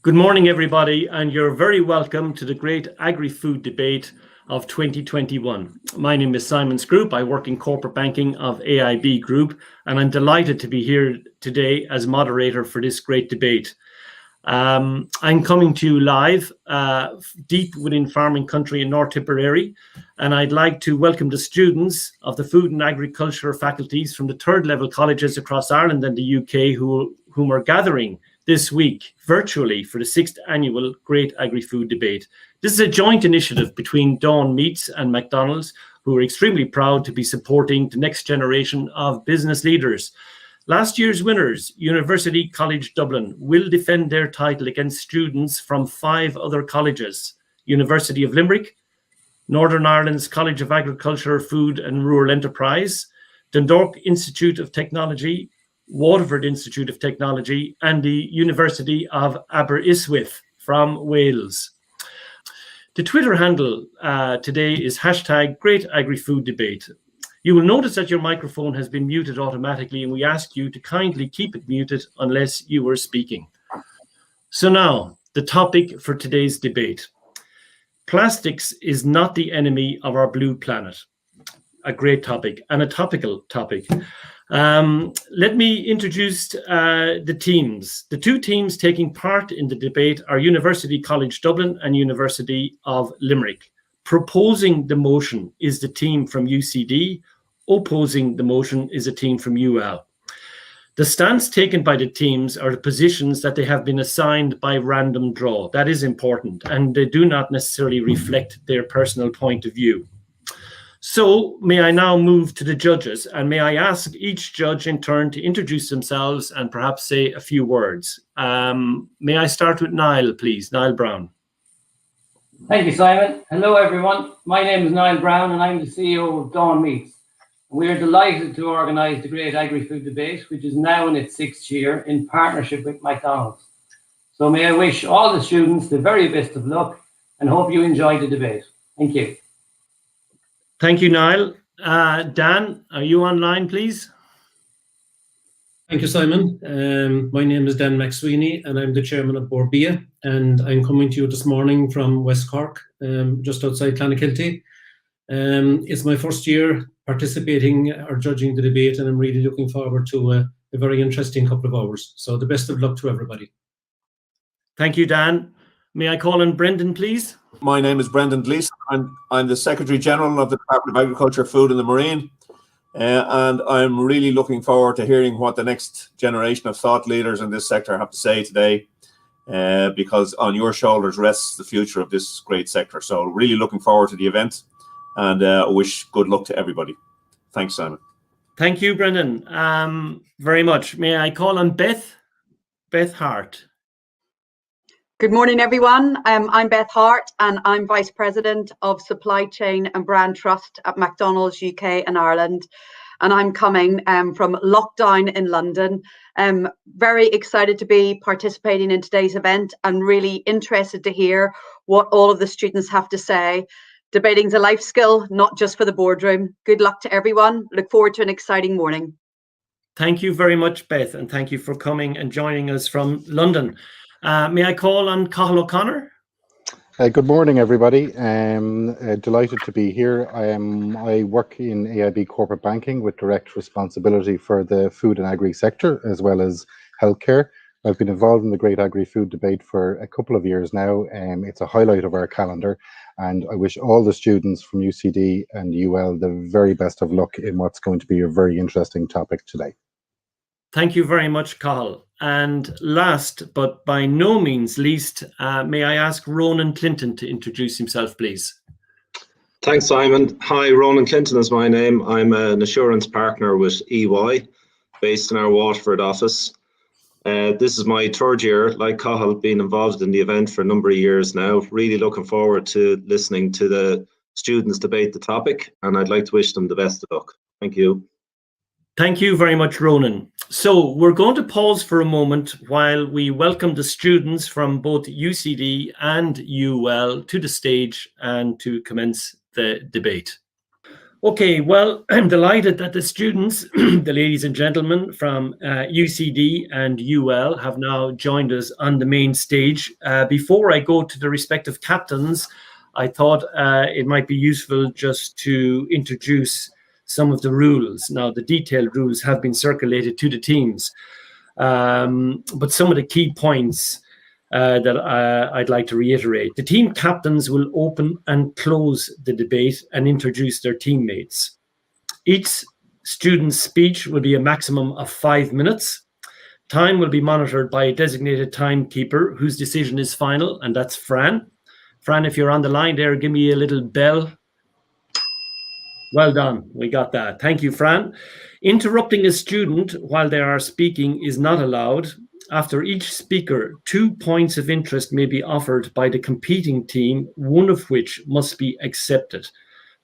Good morning, everybody, and you're very welcome to the Great Agri-Food Debate of 2021. My name is Simon Scroop. I work in corporate banking of AIB Group, and I'm delighted to be here today as moderator for this great debate. I'm coming to you live deep within farming country in North Tipperary, and I'd like to welcome the students of the Food and Agriculture faculties from the third level colleges across Ireland and the UK whom are gathering this week virtually for the 6th annual Great Agri-Food Debate. This is a joint initiative between Dawn Meats and McDonald's, who are extremely proud to be supporting the next generation of business leaders. Last year's winners, University College Dublin, will defend their title against students from 5 other colleges: University of Limerick, Northern Ireland's College of Agriculture, Food and Rural Enterprise, Dundalk Institute of Technology, Waterford Institute of Technology, and the University of Aberystwyth from Wales. The Twitter handle today is #GreatAgriFoodDebate. You will notice that your microphone has been muted automatically, and we ask you to kindly keep it muted unless you are speaking. So now, the topic for today's debate. Plastics is not the enemy of our blue planet. A great topic and a topical topic. Let me introduce the teams. The 2 teams taking part in the debate are University College Dublin and University of Limerick. Proposing the motion is the team from UCD. Opposing the motion is a team from UL. The stance taken by the teams are the positions that they have been assigned by random draw. That is important, and they do not necessarily reflect their personal point of view. So may I now move to the judges, and may I ask each judge in turn to introduce themselves and perhaps say a few words. May I start with Niall, please? Niall Brown. Thank you, Simon. Hello, everyone. My name is Niall Brown, and I'm the CEO of Dawn Meats. We are delighted to organise the Great Agri-Food Debate, which is now in its 6th year in partnership with McDonald's. So may I wish all the students the very best of luck and hope you enjoy the debate. Thank you. Thank you, Niall. Dan, are you online, please? Thank you, Simon. My name is Dan McSweeney, and I'm the chairman of Borbia, and I'm coming to you this morning from West Cork, just outside Clonakilty. It's my first year participating or judging the debate, and I'm really looking forward to a very interesting couple of hours. So the best of luck to everybody. Thank you, Dan. May I call on Brendan, please? My name is Brendan Gleason. I'm the Secretary General of the Department of Agriculture, Food and the Marine. And I'm really looking forward to hearing what the next generation of thought leaders in this sector have to say today, because on your shoulders rests the future of this great sector. So really looking forward to the event, and wish good luck to everybody. Thanks, Simon. Thank you, Brendan, very much. May I call on Beth Hart? Good morning, everyone. I'm Beth Hart, and I'm Vice President of Supply Chain and Brand Trust at McDonald's UK and Ireland. And I'm coming from lockdown in London. Very excited to be participating in today's event and really interested to hear what all of the students have to say. Debating's a life skill, not just for the boardroom. Good luck to everyone. Look forward to an exciting morning. Thank you very much, Beth, and thank you for coming and joining us from London. May I call on Cathal O'Connor? Good morning, everybody. Delighted to be here. I work in AIB Corporate Banking with direct responsibility for the food and agri sector as well as healthcare. I've been involved in the Great Agri-Food Debate for a couple of years now. It's a highlight of our calendar, and I wish all the students from UCD and UL the very best of luck in what's going to be a very interesting topic today. Thank you very much, Cathal. And last, but by no means least, may I ask Ronan Clinton to introduce himself, please? Thanks, Simon. Hi, Ronan Clinton is my name. I'm an assurance partner with EY, based in our Waterford office. This is my 3rd year, like Cathal, being involved in the event for a number of years now. Really looking forward to listening to the students debate the topic, and I'd like to wish them the best of luck. Thank you. Thank you very much, Ronan. So we're going to pause for a moment while we welcome the students from both UCD and UL to the stage and to commence the debate. Okay, well, I'm delighted that the students, the ladies and gentlemen from UCD and UL have now joined us on the main stage. Before I go to the respective captains, I thought it might be useful just to introduce some of the rules. Now, the detailed rules have been circulated to the teams, but some of the key points that I'd like to reiterate. The team captains will open and close the debate and introduce their teammates. Each student's speech will be a maximum of 5 minutes. Time will be monitored by a designated timekeeper whose decision is final, and that's Fran. Fran, if you're on the line there, give me a little bell. Well done, we got that. Thank you, Fran. Interrupting a student while they are speaking is not allowed. After each speaker, 2 points of interest may be offered by the competing team, one of which must be accepted.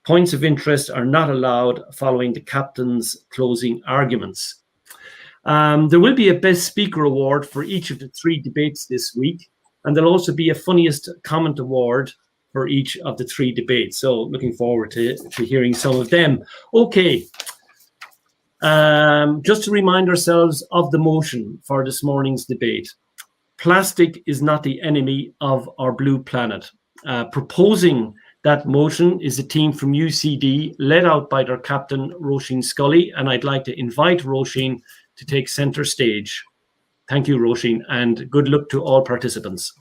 Points of interest are not allowed following the captain's closing arguments. There will be a Best Speaker Award for each of the 3 debates this week, and there'll also be a Funniest Comment Award for each of the 3 debates. So looking forward to hearing some of them. Okay. Just to remind ourselves of the motion for this morning's debate. Plastic is not the enemy of our blue planet. Proposing that motion is a team from UCD led out by their captain, Roisin Scully, and I'd like to invite Roisin to take centre stage. Thank you, Roisin, and good luck to all participants.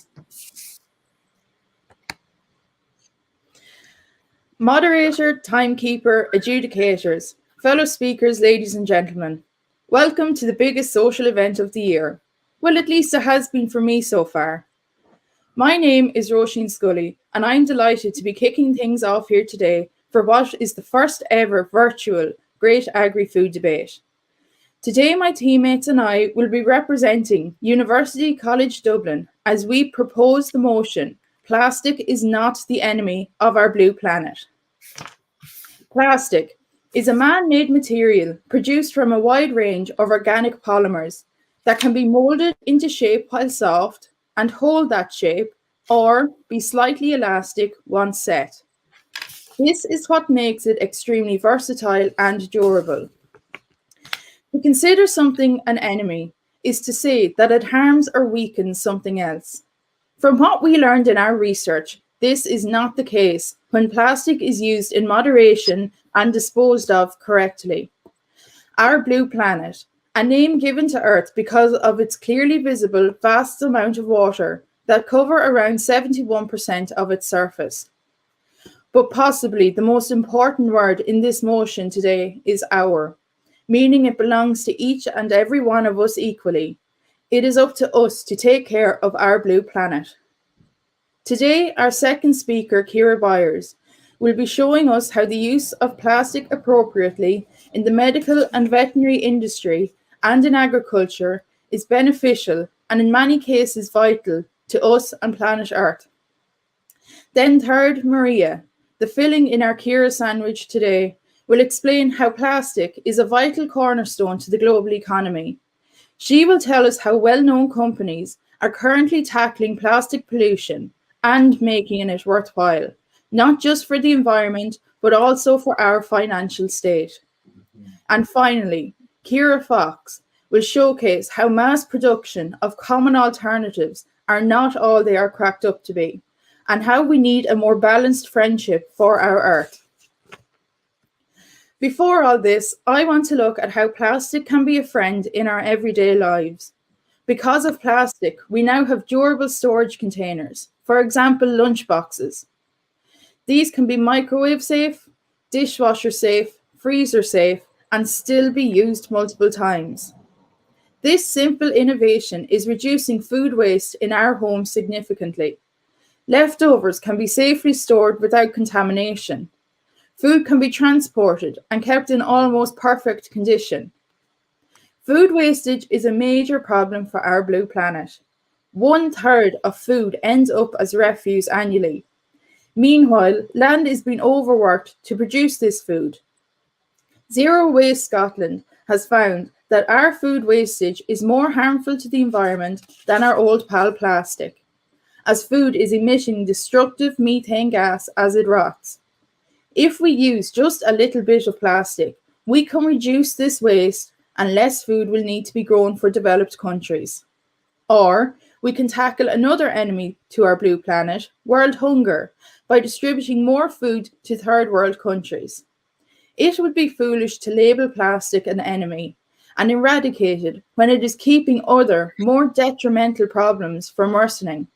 Moderator, timekeeper, adjudicators, fellow speakers, ladies and gentlemen, welcome to the biggest social event of the year. Well, at least it has been for me so far. My name is Roisin Scully, and I'm delighted to be kicking things off here today for what is the first ever virtual Great Agri-Food Debate. Today, my teammates and I will be representing University College Dublin as we propose the motion, "Plastic is not the enemy of our blue planet." Plastic is a man-made material produced from a wide range of organic polymers that can be molded into shape while soft and hold that shape or be slightly elastic once set. This is what makes it extremely versatile and durable. To consider something an enemy is to say that it harms or weakens something else. From what we learned in our research, this is not the case when plastic is used in moderation and disposed of correctly. Our blue planet, a name given to Earth because of its clearly visible vast amount of water that cover around 71% of its surface. But possibly the most important word in this motion today is our, meaning it belongs to each and every one of us equally. It is up to us to take care of our blue planet. Today, our second speaker, Ciara Byers, will be showing us how the use of plastic appropriately in the medical and veterinary industry and in agriculture is beneficial and in many cases vital to us and planet Earth. Then third, Maria, the filling in our Ciara sandwich today, will explain how plastic is a vital cornerstone to the global economy. She will tell us how well-known companies are currently tackling plastic pollution and making it worthwhile, not just for the environment, but also for our financial state. And finally, Ciara Fox will showcase how mass production of common alternatives are not all they are cracked up to be, and how we need a more balanced friendship for our Earth. Before all this, I want to look at how plastic can be a friend in our everyday lives. Because of plastic, we now have durable storage containers, for example, lunch boxes. These can be microwave safe, dishwasher safe, freezer safe, and still be used multiple times. This simple innovation is reducing food waste in our homes significantly. Leftovers can be safely stored without contamination. Food can be transported and kept in almost perfect condition. Food wastage is a major problem for our blue planet. 1/3 of food ends up as refuse annually. Meanwhile, land is being overworked to produce this food. Zero Waste Scotland has found that our food wastage is more harmful to the environment than our old pal plastic, as food is emitting destructive methane gas as it rots. If we use just a little bit of plastic, we can reduce this waste and less food will need to be grown for developed countries. Or we can tackle another enemy to our blue planet, world hunger, by distributing more food to third world countries. It would be foolish to label plastic an enemy and eradicate it when it is keeping other, more detrimental problems from worsening.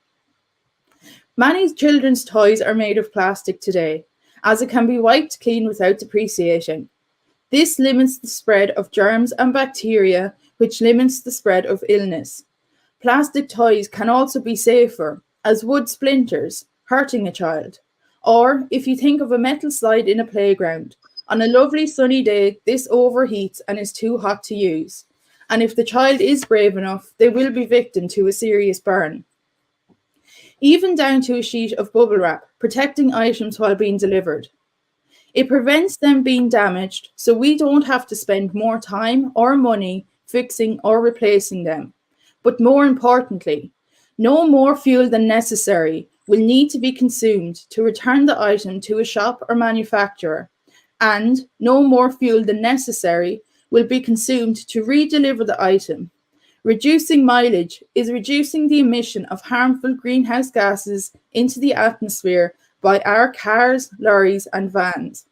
Many children's toys are made of plastic today, as it can be wiped clean without depreciating. This limits the spread of germs and bacteria, which limits the spread of illness. Plastic toys can also be safer, as wood splinters, hurting a child. Or, if you think of a metal slide in a playground, on a lovely sunny day, this overheats and is too hot to use. And if the child is brave enough, they will be victim to a serious burn. Even down to a sheet of bubble wrap, protecting items while being delivered. It prevents them being damaged, so we don't have to spend more time or money fixing or replacing them. But more importantly, no more fuel than necessary will need to be consumed to return the item to a shop or manufacturer, and no more fuel than necessary will be consumed to redeliver the item. Reducing mileage is reducing the emission of harmful greenhouse gases into the atmosphere by our cars, lorries, and vans.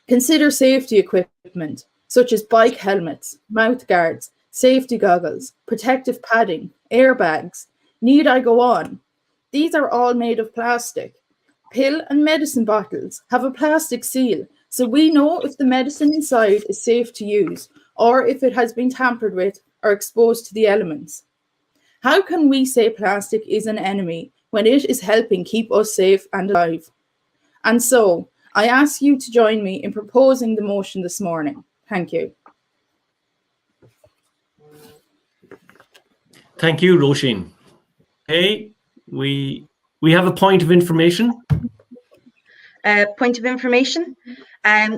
Consider safety equipment, such as bike helmets, mouth guards, safety goggles, protective padding, airbags. Need I go on? These are all made of plastic. Pill and medicine bottles have a plastic seal, so we know if the medicine inside is safe to use, or if it has been tampered with or exposed to the elements. How can we say plastic is an enemy when it is helping keep us safe and alive? And so, I ask you to join me in proposing the motion this morning. Thank you. Thank you, Roisin. Okay, we have a point of information. Point of information.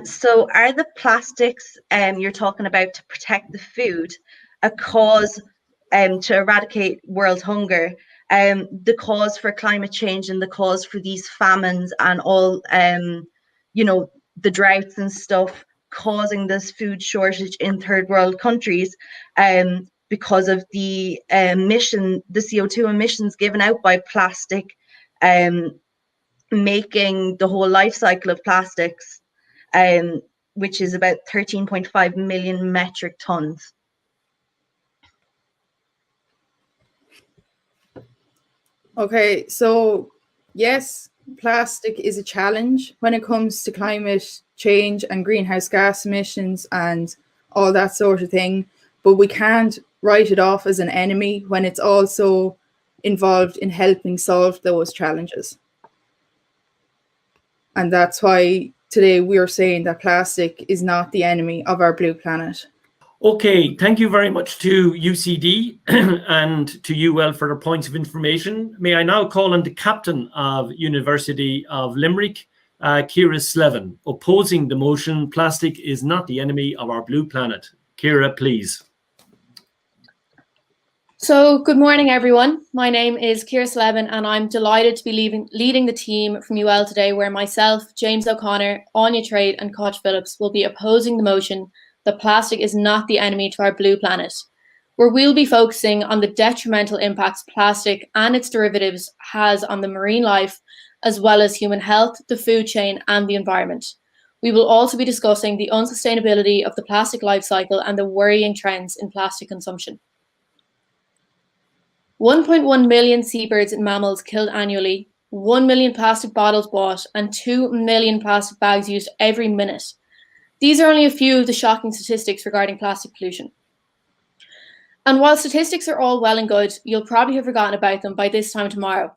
So are the plastics you're talking about to protect the food a cause to eradicate world hunger, the cause for climate change and the cause for these famines and all, the droughts and stuff causing this food shortage in third world countries because of the CO2 emissions given out by plastic, making the whole life cycle of plastics, which is about 13.5 million metric tons. Okay, so yes, plastic is a challenge when it comes to climate change and greenhouse gas emissions and all that sort of thing, but we can't write it off as an enemy when it's also involved in helping solve those challenges. And that's why today we are saying that plastic is not the enemy of our blue planet. Okay, thank you very much to UCD and to UL for their points of information. May I now call on the captain of University of Limerick, Ciara Slevin, opposing the motion, plastic is not the enemy of our blue planet. Ciara, please. So good morning, everyone. My name is Ciara Slevin, and I'm delighted to be leading the team from UL today, where myself, James O'Connor, Anya Trade and Koch Phillips will be opposing the motion that plastic is not the enemy to our blue planet, where we'll be focusing on the detrimental impacts plastic and its derivatives has on the marine life, as well as human health, the food chain and the environment. We will also be discussing the unsustainability of the plastic life cycle and the worrying trends in plastic consumption. 1.1 million seabirds and mammals killed annually, 1 million plastic bottles bought, and 2 million plastic bags used every minute. These are only a few of the shocking statistics regarding plastic pollution. And while statistics are all well and good, you'll probably have forgotten about them by this time tomorrow.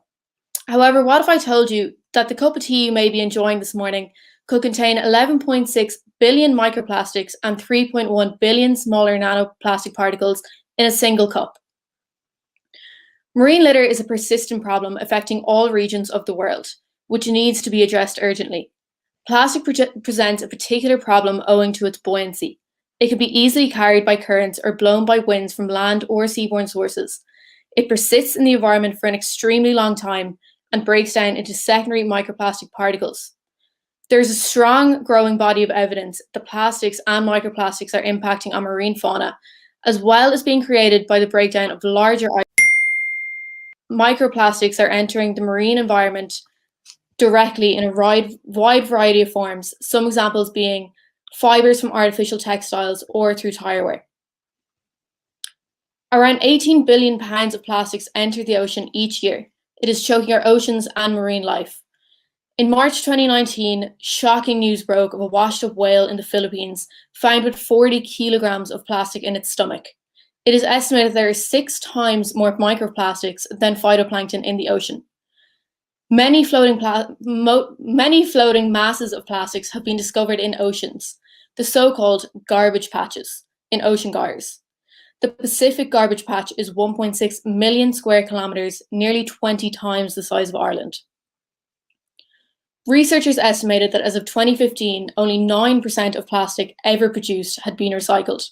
However, what if I told you that the cup of tea you may be enjoying this morning could contain 11.6 billion microplastics and 3.1 billion smaller nanoplastic particles in a single cup? Marine litter is a persistent problem affecting all regions of the world, which needs to be addressed urgently. Plastic presents a particular problem owing to its buoyancy. It can be easily carried by currents or blown by winds from land or seaborne sources. It persists in the environment for an extremely long time and breaks down into secondary microplastic particles. There's a strong growing body of evidence that plastics and microplastics are impacting on marine fauna, as well as being created by the breakdown of larger microplastics are entering the marine environment directly in a wide variety of forms, some examples being fibers from artificial textiles or through tire wear. Around 18 billion pounds of plastics enter the ocean each year. It is choking our oceans and marine life. In March 2019, shocking news broke of a washed-up whale in the Philippines found with 40 kilograms of plastic in its stomach. It is estimated there are 6 times more microplastics than phytoplankton in the ocean. Many floating masses of plastics have been discovered in oceans, the so-called garbage patches in ocean gyres. The Pacific garbage patch is 1.6 million square kilometers, nearly 20 times the size of Ireland. Researchers estimated that as of 2015, only 9% of plastic ever produced had been recycled,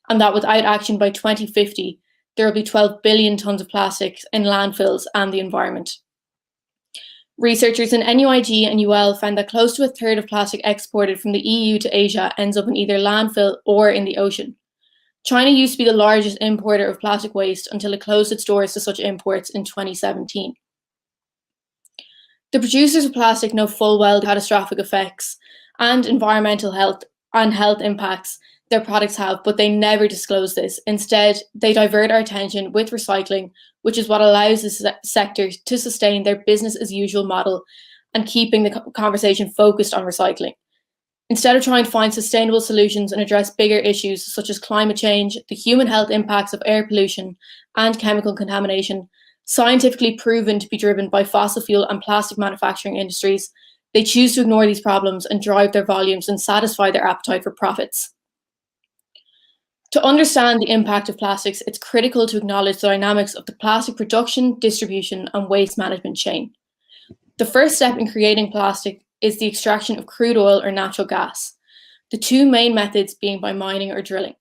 and that without action by 2050, there will be 12 billion tons of plastic in landfills and the environment. Researchers in NUIG and UL found that close to a third of plastic exported from the EU to Asia ends up in either landfill or in the ocean. China used to be the largest importer of plastic waste until it closed its doors to such imports in 2017. The producers of plastic know full well the catastrophic effects and environmental health impacts their products have, but they never disclose this. Instead, they divert our attention with recycling, which is what allows this sector to sustain their business as usual model and keeping the conversation focused on recycling. Instead of trying to find sustainable solutions and address bigger issues such as climate change, the human health impacts of air pollution and chemical contamination, scientifically proven to be driven by fossil fuel and plastic manufacturing industries, they choose to ignore these problems and drive their volumes and satisfy their appetite for profits. To understand the impact of plastics, it's critical to acknowledge the dynamics of the plastic production, distribution, and waste management chain. The first step in creating plastic is the extraction of crude oil or natural gas, the two main methods being by mining or drilling.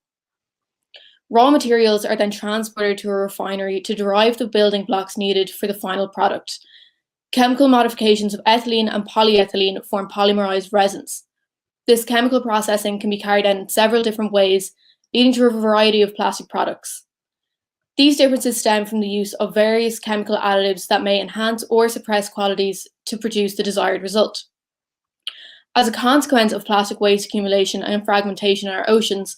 Raw materials are then transported to a refinery to derive the building blocks needed for the final product. Chemical modifications of ethylene and polyethylene form polymerized resins. This chemical processing can be carried out in several different ways, leading to a variety of plastic products. These differences stem from the use of various chemical additives that may enhance or suppress qualities to produce the desired result. As a consequence of plastic waste accumulation and fragmentation in our oceans,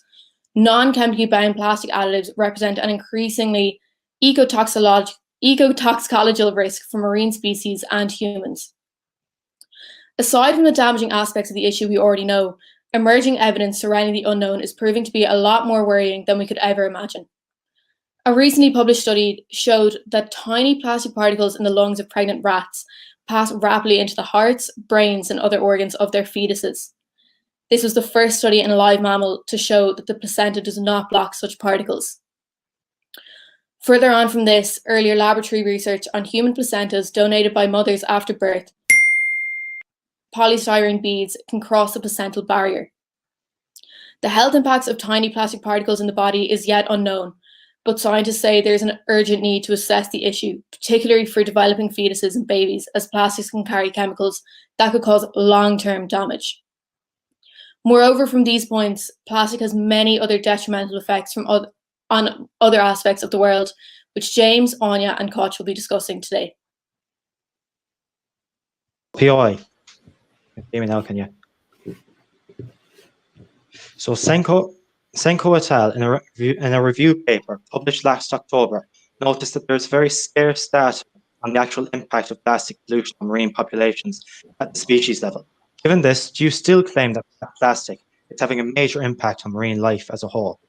non-chemically bound plastic additives represent an increasingly ecotoxicological risk for marine species and humans. Aside from the damaging aspects of the issue we already know, emerging evidence surrounding the unknown is proving to be a lot more worrying than we could ever imagine. A recently published study showed that tiny plastic particles in the lungs of pregnant rats pass rapidly into the hearts, brains, and other organs of their fetuses. This was the first study in a live mammal to show that the placenta does not block such particles. Further on from this, earlier laboratory research on human placentas donated by mothers after birth, polystyrene beads can cross the placental barrier. The health impacts of tiny plastic particles in the body is yet unknown, but scientists say there's an urgent need to assess the issue, particularly for developing fetuses and babies, as plastics can carry chemicals that could cause long-term damage. Moreover, from these points, plastic has many other detrimental effects on other aspects of the world, which James, Anya, and Koch will be discussing today. POI. Hear me now, can you? So Senko et al. In a review paper published last October noticed that there's very scarce data on the actual impact of plastic pollution on marine populations at the species level. Given this, do you still claim that plastic is having a major impact on marine life as a whole?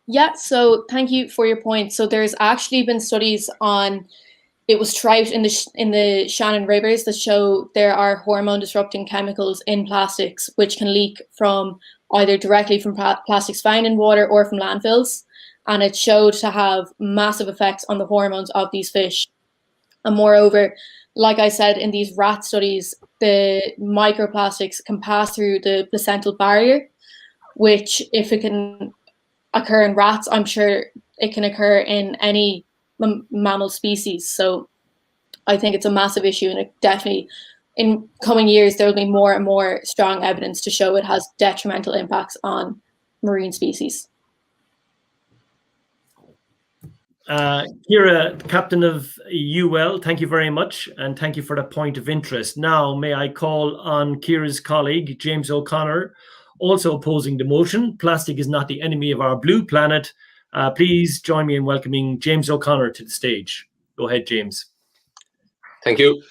Yeah, so thank you for your point. So there's actually been studies on, it was trout in the Shannon rivers that show there are hormone disrupting chemicals in plastics which can leak from either directly from plastics found in water or from landfills. And it showed to have massive effects on the hormones of these fish. And moreover, like I said, in these rat studies, the microplastics can pass through the placental barrier, which if it can occur in rats, I'm sure it can occur in any mammal species. So I think it's a massive issue, and it definitely in coming years, there will be more and more strong evidence to show it has detrimental impacts on marine species. Ciara, Captain of UL, thank you very much, and thank you for the point of interest. Now, may I call on Ciara's colleague, James O'Connor, also opposing the motion, plastic is not the enemy of our blue planet. Please join me in welcoming James O'Connor to the stage. Go ahead, James. Thank you.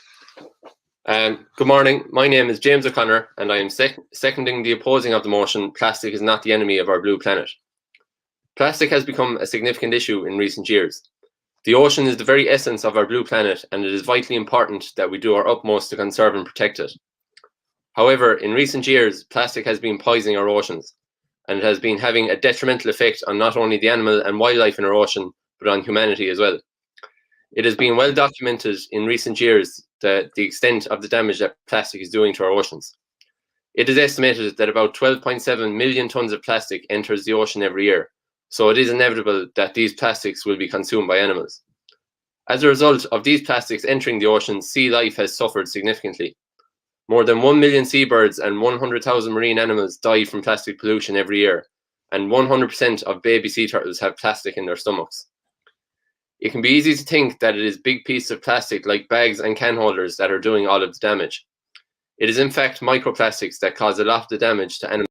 Good morning. My name is James O'Connor, and I am seconding the opposing of the motion, plastic is not the enemy of our blue planet. Plastic has become a significant issue in recent years. The ocean is the very essence of our blue planet, and it is vitally important that we do our utmost to conserve and protect it. However, in recent years, plastic has been poisoning our oceans, and it has been having a detrimental effect on not only the animal and wildlife in our ocean, but on humanity as well. It has been well documented in recent years the extent of the damage that plastic is doing to our oceans. It is estimated that about 12.7 million tons of plastic enters the ocean every year, so it is inevitable that these plastics will be consumed by animals. As a result of these plastics entering the ocean, sea life has suffered significantly. More than 1 million seabirds and 100,000 marine animals die from plastic pollution every year, and 100% of baby sea turtles have plastic in their stomachs. It can be easy to think that it is big pieces of plastic like bags and can holders that are doing all of the damage. It is in fact microplastics that cause a lot of the damage to animals.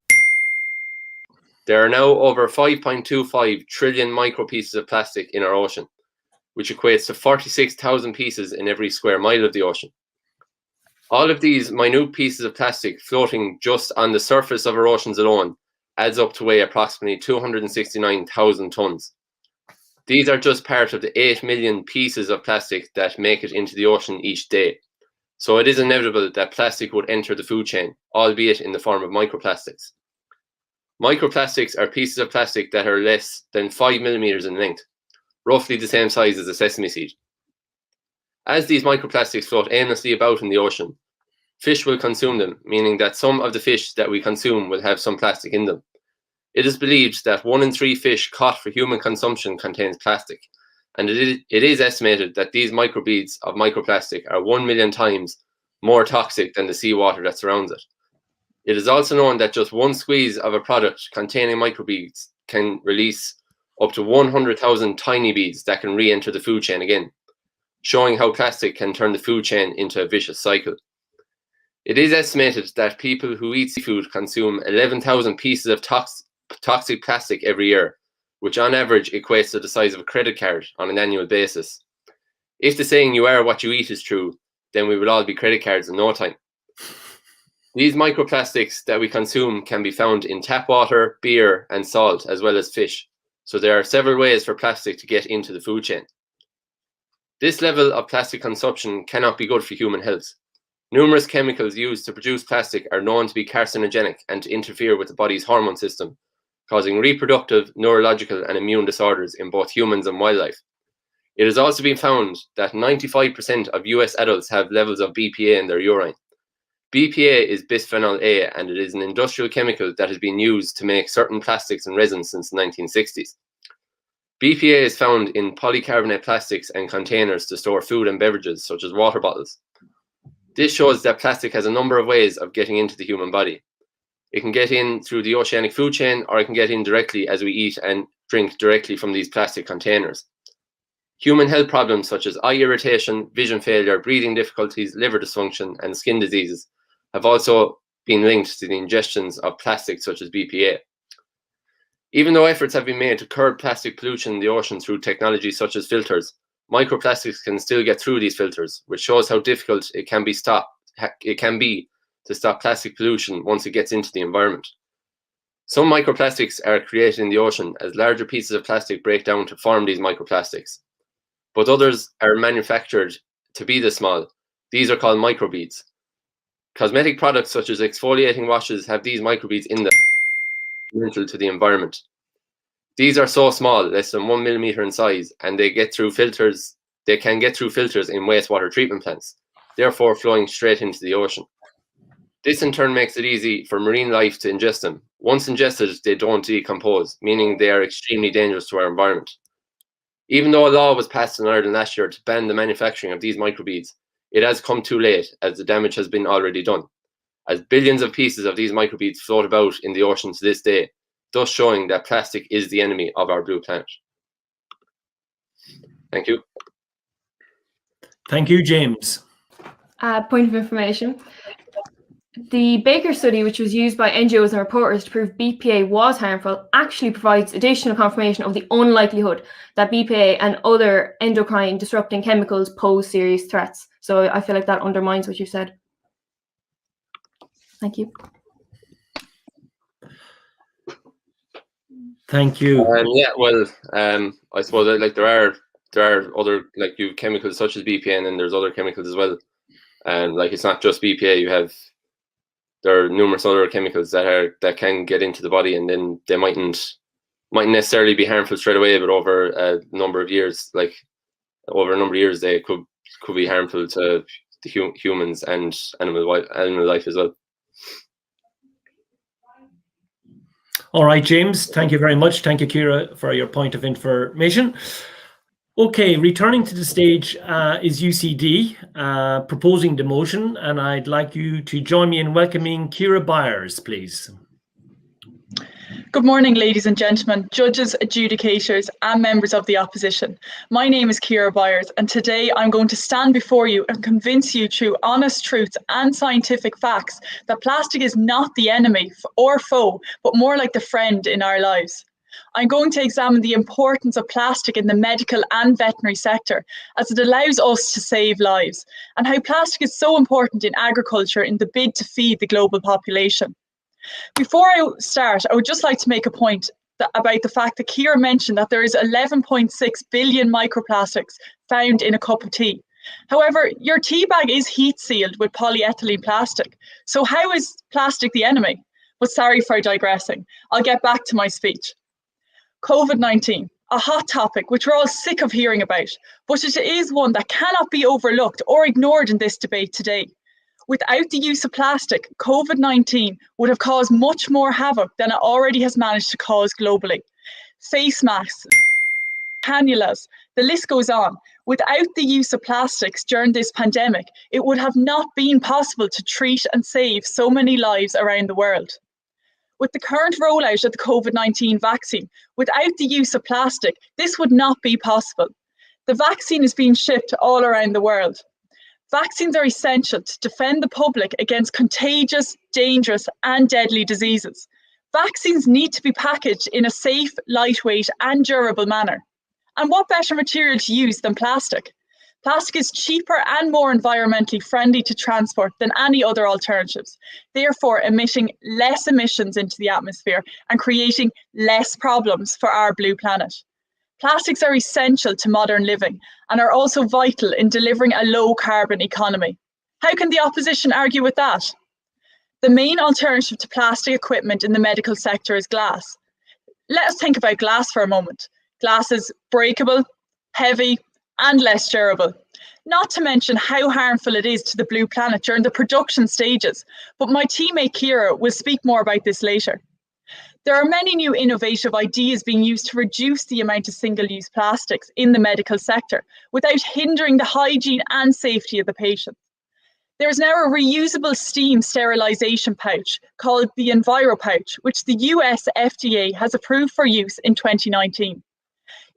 There are now over 5.25 trillion micropieces of plastic in our ocean, which equates to 46,000 pieces in every square mile of the ocean. All of these minute pieces of plastic floating just on the surface of our oceans alone adds up to weigh approximately 269,000 tons. These are just part of the 8 million pieces of plastic that make it into the ocean each day. So it is inevitable that plastic would enter the food chain, albeit in the form of microplastics. Microplastics are pieces of plastic that are less than 5 millimeters in length, roughly the same size as a sesame seed. As these microplastics float aimlessly about in the ocean, fish will consume them, meaning that some of the fish that we consume will have some plastic in them. It is believed that 1 in 3 fish caught for human consumption contains plastic, and it is estimated that these microbeads of microplastic are 1 million times more toxic than the seawater that surrounds it. It is also known that just one squeeze of a product containing microbeads can release up to 100,000 tiny beads that can re-enter the food chain again, showing how plastic can turn the food chain into a vicious cycle. It is estimated that people who eat seafood consume 11,000 pieces of toxic plastic every year, which on average equates to the size of a credit card on an annual basis. If the saying "you are what you eat" is true, then we will all be credit cards in no time. These microplastics that we consume can be found in tap water, beer, and salt, as well as fish. So there are several ways for plastic to get into the food chain. This level of plastic consumption cannot be good for human health. Numerous chemicals used to produce plastic are known to be carcinogenic and to interfere with the body's hormone system, causing reproductive, neurological, and immune disorders in both humans and wildlife. It has also been found that 95% of US adults have levels of BPA in their urine. BPA is bisphenol A, and it is an industrial chemical that has been used to make certain plastics and resins since the 1960s. BPA is found in polycarbonate plastics and containers to store food and beverages, such as water bottles. This shows that plastic has a number of ways of getting into the human body. It can get in through the oceanic food chain, or it can get in directly as we eat and drink directly from these plastic containers. Human health problems such as eye irritation, vision failure, breathing difficulties, liver dysfunction, and skin diseases have also been linked to the ingestions of plastics such as BPA. Even though efforts have been made to curb plastic pollution in the ocean through technology such as filters, microplastics can still get through these filters, which shows how difficult it can be to stop plastic pollution once it gets into the environment. Some microplastics are created in the ocean as larger pieces of plastic break down to form these microplastics, but others are manufactured to be this small. These are called microbeads. Cosmetic products such as exfoliating washes have these microbeads in them, detrimental to the environment. These are so small, less than 1 millimeter in size, and they can get through filters in wastewater treatment plants, therefore flowing straight into the ocean. This in turn makes it easy for marine life to ingest them. Once ingested, they don't decompose, meaning they are extremely dangerous to our environment. Even though a law was passed in Ireland last year to ban the manufacturing of these microbeads, it has come too late, as the damage has been already done, as billions of pieces of these microbeads float about in the oceans to this day, thus showing that plastic is the enemy of our blue planet. Thank you. Thank you, James. Point of information. The Baker study, which was used by NGOs and reporters to prove BPA was harmful, actually provides additional confirmation of the unlikelihood that BPA and other endocrine disrupting chemicals pose serious threats. So I feel like that undermines what you said. Thank you. Thank you. Yeah, well, I suppose like there are other like you chemicals such as BPA, and then there's other chemicals as well. And like it's not just BPA. There are numerous other chemicals that can get into the body, and then they mightn't necessarily be harmful straight away, but over a number of years, they could be harmful to the humans and animal life as well. All right, James, thank you very much. Thank you, Ciara, for your point of information. Okay, returning to the stage is UCD proposing the motion, and I'd like you to join me in welcoming Ciara Byers, please. Good morning, ladies and gentlemen, judges, adjudicators, and members of the opposition. My name is Ciara Byers, and today I'm going to stand before you and convince you through honest truths and scientific facts that plastic is not the enemy or foe, but more like the friend in our lives. I'm going to examine the importance of plastic in the medical and veterinary sector, as it allows us to save lives, and how plastic is so important in agriculture in the bid to feed the global population. Before I start, I would just like to make a point about the fact that Ciara mentioned that there is 11.6 billion microplastics found in a cup of tea. However, your tea bag is heat sealed with polyethylene plastic. So how is plastic the enemy? But sorry for digressing. I'll get back to my speech. COVID-19, a hot topic which we're all sick of hearing about, but it is one that cannot be overlooked or ignored in this debate today. Without the use of plastic, COVID-19 would have caused much more havoc than it already has managed to cause globally. Face masks, cannulas, the list goes on. Without the use of plastics during this pandemic, it would have not been possible to treat and save so many lives around the world. With the current rollout of the COVID-19 vaccine, without the use of plastic, this would not be possible. The vaccine is being shipped all around the world. Vaccines are essential to defend the public against contagious, dangerous, and deadly diseases. Vaccines need to be packaged in a safe, lightweight, and durable manner. And what better material to use than plastic? Plastic is cheaper and more environmentally friendly to transport than any other alternatives, therefore emitting less emissions into the atmosphere and creating less problems for our blue planet. Plastics are essential to modern living and are also vital in delivering a low-carbon economy. How can the opposition argue with that? The main alternative to plastic equipment in the medical sector is glass. Let us think about glass for a moment. Glass is breakable, heavy, and less durable. Not to mention how harmful it is to the blue planet during the production stages, but my teammate Ciara will speak more about this later. There are many new innovative ideas being used to reduce the amount of single-use plastics in the medical sector without hindering the hygiene and safety of the patient. There is now a reusable steam sterilization pouch called the Enviro pouch, which the US FDA has approved for use in 2019.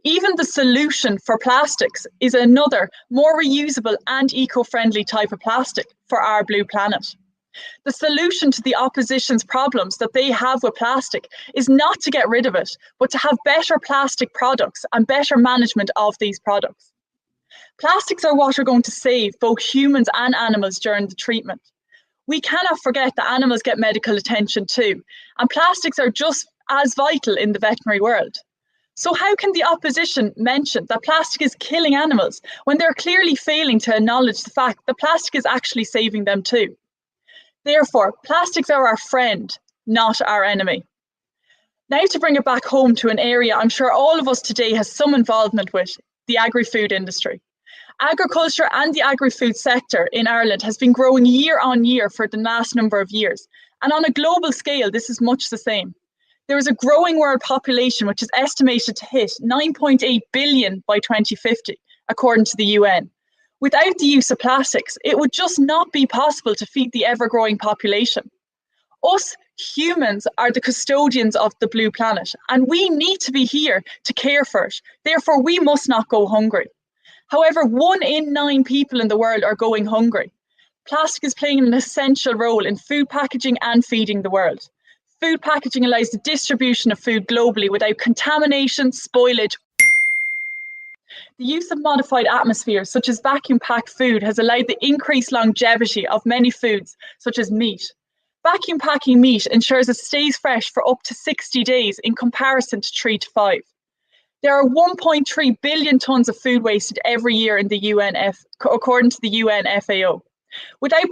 Even the solution for plastics is another, more reusable and eco-friendly type of plastic for our blue planet. The solution to the opposition's problems that they have with plastic is not to get rid of it, but to have better plastic products and better management of these products. Plastics are what are going to save both humans and animals during the treatment. We cannot forget that animals get medical attention too, and plastics are just as vital in the veterinary world. So how can the opposition mention that plastic is killing animals when they're clearly failing to acknowledge the fact that plastic is actually saving them too? Therefore, plastics are our friend, not our enemy. Now to bring it back home to an area I'm sure all of us today has some involvement with, the agri-food industry. Agriculture and the agri-food sector in Ireland has been growing year on year for the last number of years. And on a global scale, this is much the same. There is a growing world population which is estimated to hit 9.8 billion by 2050, according to the UN. Without the use of plastics, it would just not be possible to feed the ever-growing population. Us humans are the custodians of the blue planet, and we need to be here to care for it. Therefore, we must not go hungry. However, 1 in 9 people in the world are going hungry. Plastic is playing an essential role in food packaging and feeding the world. Food packaging allows the distribution of food globally without contamination, spoilage. The use of modified atmospheres, such as vacuum-packed food, has allowed the increased longevity of many foods, such as meat. Vacuum packing meat ensures it stays fresh for up to 60 days in comparison to 3 to 5. There are 1.3 billion tonnes of food wasted every year in the according to the UN FAO. Without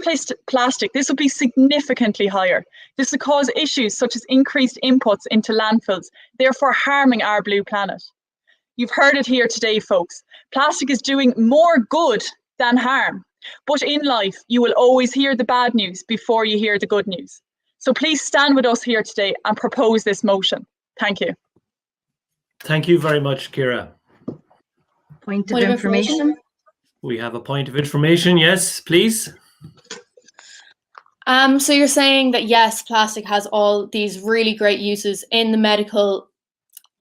plastic, this would be significantly higher. This would cause issues such as increased inputs into landfills, therefore harming our blue planet. You've heard it here today, folks. Plastic is doing more good than harm. But in life, you will always hear the bad news before you hear the good news. So please stand with us here today and propose this motion. Thank you. Thank you very much, Kira. Point of information. We have a point of information. Yes, please. So you're saying that yes, plastic has all these really great uses in the medical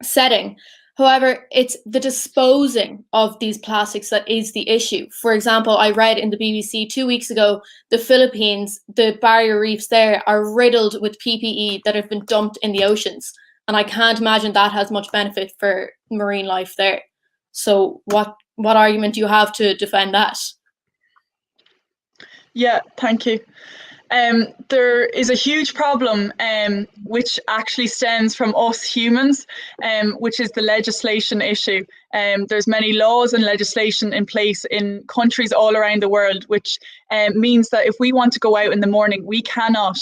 setting. However, it's the disposing of these plastics that is the issue. For example, I read in the BBC 2 weeks ago, the Philippines, the barrier reefs there are riddled with PPE that have been dumped in the oceans. And I can't imagine that has much benefit for marine life there. So what argument do you have to defend that? Yeah, thank you. There is a huge problem which actually stems from us humans, which is the legislation issue. There's many laws and legislation in place in countries all around the world, which means that if we want to go out in the morning, we cannot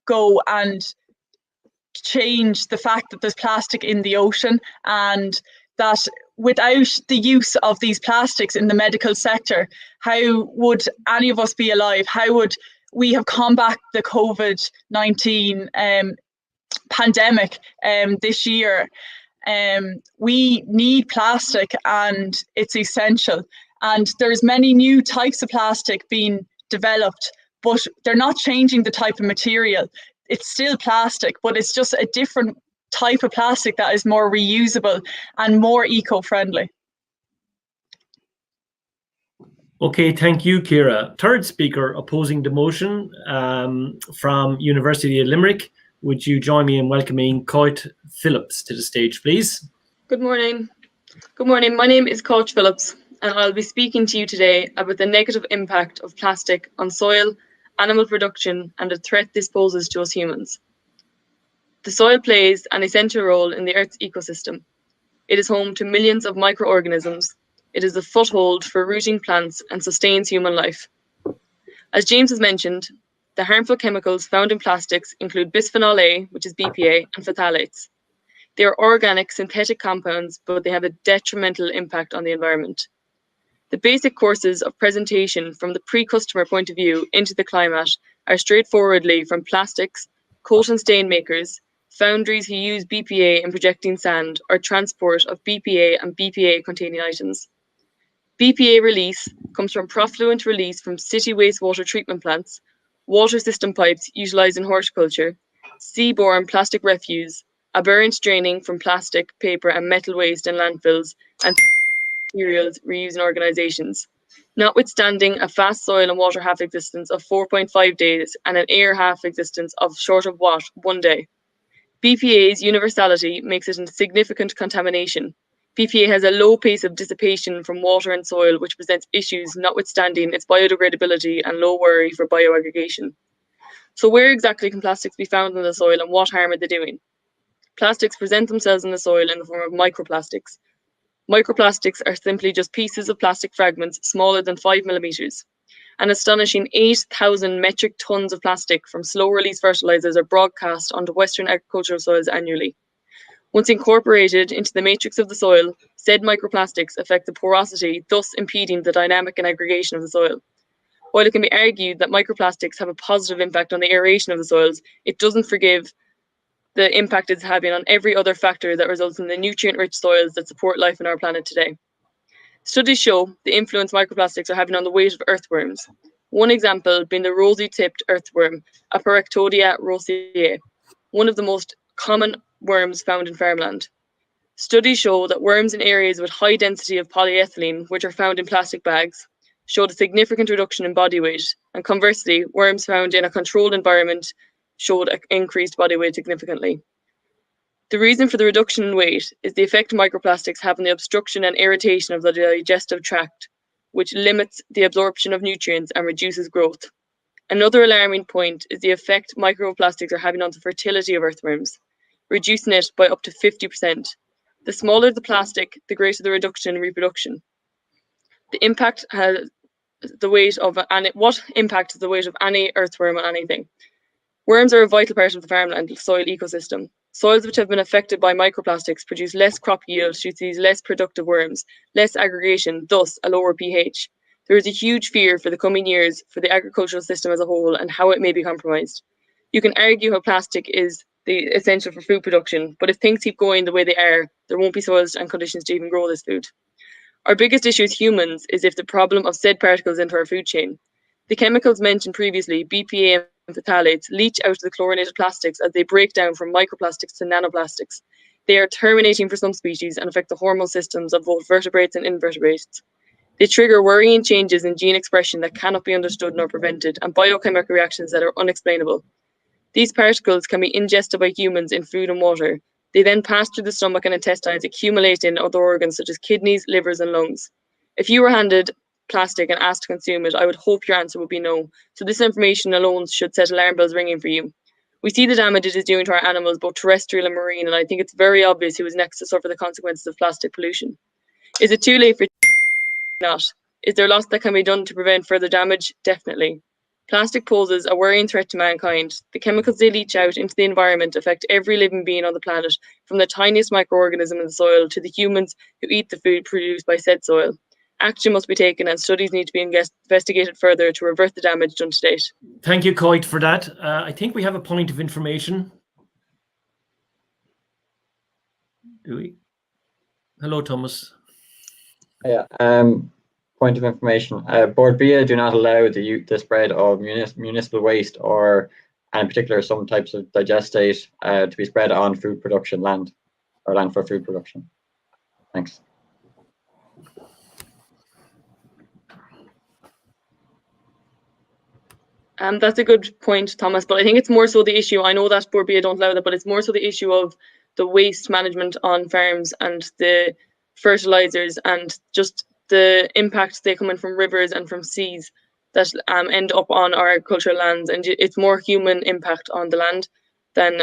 go and change the fact that there's plastic in the ocean, and that without the use of these plastics in the medical sector, how would any of us be alive? How would we have combated the COVID-19 pandemic this year? We need plastic and it's essential. And there's many new types of plastic being developed, but they're not changing the type of material. It's still plastic, but it's just a different type of plastic that is more reusable and more eco-friendly. Okay, thank you, Kira. Third speaker opposing the motion from University of Limerick. Would you join me in welcoming Coit Phillips to the stage, please? Good morning. Good morning. My name is Coach Phillips, and I'll be speaking to you today about the negative impact of plastic on soil, animal production, and the threat this poses to us humans. The soil plays an essential role in the Earth's ecosystem. It is home to millions of microorganisms. It is a foothold for rooting plants and sustains human life. As James has mentioned, the harmful chemicals found in plastics include bisphenol A, which is BPA, and phthalates. They are organic, synthetic compounds, but they have a detrimental impact on the environment. The basic courses of presentation from the pre-customer point of view into the climate are straightforwardly from plastics, coat and stain makers, foundries who use BPA in projecting sand, or transport of BPA and BPA-containing items. BPA release comes from profluent release from city wastewater treatment plants, water system pipes utilised in horticulture, seaborne plastic refuse, aberrant draining from plastic, paper and metal waste in landfills, and materials reused in organisations. Notwithstanding a fast soil and water half-existence of 4.5 days and an air half-existence of short of 1 day. BPA's universality makes it a significant contamination. BPA has a low pace of dissipation from water and soil, which presents issues notwithstanding its biodegradability and low worry for bioaggregation. So where exactly can plastics be found in the soil and what harm are they doing? Plastics present themselves in the soil in the form of microplastics. Microplastics are simply just pieces of plastic fragments smaller than 5 millimeters. An astonishing 8,000 metric tons of plastic from slow-release fertilizers are broadcast onto Western agricultural soils annually. Once incorporated into the matrix of the soil, said microplastics affect the porosity, thus impeding the dynamic and aggregation of the soil. While it can be argued that microplastics have a positive impact on the aeration of the soils, it doesn't forgive the impact it's having on every other factor that results in the nutrient-rich soils that support life on our planet today. Studies show the influence microplastics are having on the weight of earthworms. One example being the rosy-tipped earthworm, Aparectodia rosea, one of the most common worms found in farmland. Studies show that worms in areas with high density of polyethylene, which are found in plastic bags, showed a significant reduction in body weight, and conversely, worms found in a controlled environment showed an increased body weight significantly. The reason for the reduction in weight is the effect microplastics have on the obstruction and irritation of the digestive tract, which limits the absorption of nutrients and reduces growth. Another alarming point is the effect microplastics are having on the fertility of earthworms, reducing it by up to 50%. The smaller the plastic, the greater the reduction in reproduction. The impact has the weight of what impact is the weight of any earthworm on anything? Worms are a vital part of the farmland soil ecosystem. Soils which have been affected by microplastics produce less crop yield due to these less productive worms, less aggregation, thus a lower pH. There is a huge fear for the coming years for the agricultural system as a whole and how it may be compromised. You can argue how plastic is essential for food production, but if things keep going the way they are, there won't be soils and conditions to even grow this food. Our biggest issue as humans is if the problem of said particles enter our food chain. The chemicals mentioned previously, BPA and phthalates, leach out of the chlorinated plastics as they break down from microplastics to nanoplastics. They are terminating for some species and affect the hormone systems of both vertebrates and invertebrates. They trigger worrying changes in gene expression that cannot be understood nor prevented, and biochemical reactions that are unexplainable. These particles can be ingested by humans in food and water. They then pass through the stomach and intestines, accumulating in other organs such as kidneys, livers, and lungs. If you were handed plastic and asked to consume it, I would hope your answer would be no. So this information alone should set alarm bells ringing for you. We see the damage it is doing to our animals, both terrestrial and marine, and I think it's very obvious who is next to suffer the consequences of plastic pollution. Is it too late for not? Is there lots that can be done to prevent further damage? Definitely. Plastic poses a worrying threat to mankind. The chemicals they leach out into the environment affect every living being on the planet, from the tiniest microorganism in the soil to the humans who eat the food produced by said soil. Action must be taken and studies need to be investigated further to revert the damage done to date. Thank you, Coit, for that. I think we have a point of information. Do we? Hello, Thomas. Yeah, point of information. Board BIA do not allow the spread of municipal waste or, in particular, some types of digestate to be spread on food production land or land for food production. Thanks. That's a good point, Thomas, but I think it's more so the issue, I know that Board BIA don't allow that, but it's more so the issue of the waste management on farms and the fertilizers and just the impacts they come in from rivers and from seas that end up on our agricultural lands, and it's more human impact on the land than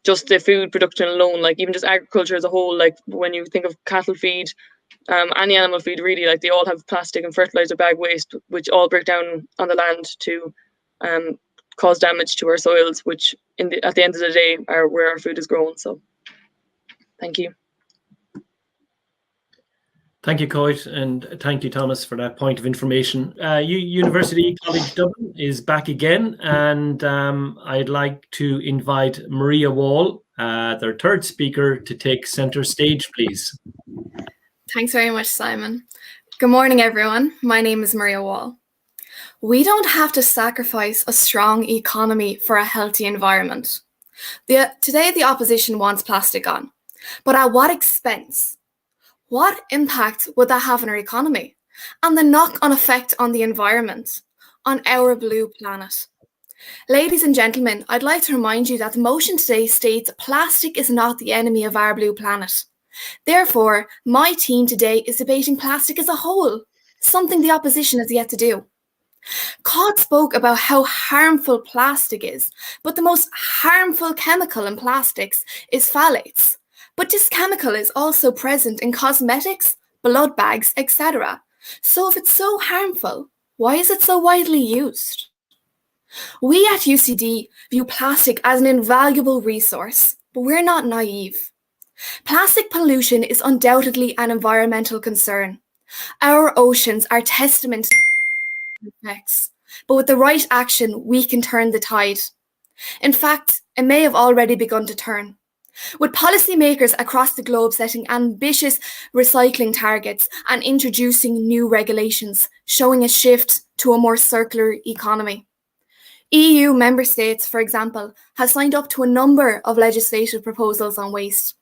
just the food production alone. Like even just agriculture as a whole, like when you think of cattle feed, any animal feed really, like they all have plastic and fertilizer bag waste, which all break down on the land to cause damage to our soils, which at the end of the day are where our food is grown. So thank you. Thank you, Coit, and thank you, Thomas, for that point of information. University College Dublin is back again, and I'd like to invite Maria Wall, their third speaker, to take centre stage, please. Thanks very much, Simon. Good morning, everyone. My name is Maria Wall. We don't have to sacrifice a strong economy for a healthy environment. Today, the opposition wants plastic on, but at what expense? What impact would that have on our economy and the knock-on effect on the environment, on our blue planet? Ladies and gentlemen, I'd like to remind you that the motion today states plastic is not the enemy of our blue planet. Therefore, my team today is debating plastic as a whole, something the opposition has yet to do. Cod spoke about how harmful plastic is, but the most harmful chemical in plastics is phthalates. But this chemical is also present in cosmetics, blood bags, etc. So if it's so harmful, why is it so widely used? We at UCD view plastic as an invaluable resource, but we're not naive. Plastic pollution is undoubtedly an environmental concern. Our oceans are testament to effects, but with the right action, we can turn the tide. In fact, it may have already begun to turn. With policymakers across the globe setting ambitious recycling targets and introducing new regulations, showing a shift to a more circular economy. EU member states, for example, have signed up to a number of legislative proposals on waste,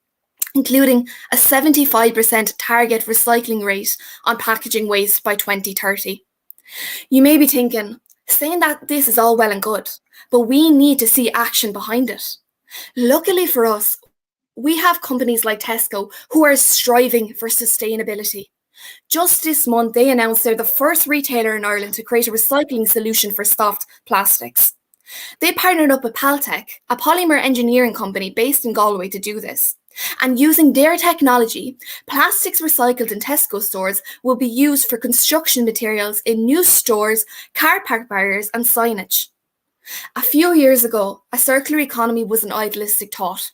including a 75% target recycling rate on packaging waste by 2030. You may be thinking, saying that this is all well and good, but we need to see action behind it. Luckily for us, we have companies like Tesco who are striving for sustainability. Just this month, they announced they're the first retailer in Ireland to create a recycling solution for soft plastics. They partnered up with Paltech, a polymer engineering company based in Galway, to do this. And using their technology, plastics recycled in Tesco stores will be used for construction materials in new stores, car park barriers, and signage. A few years ago, a circular economy was an idealistic thought.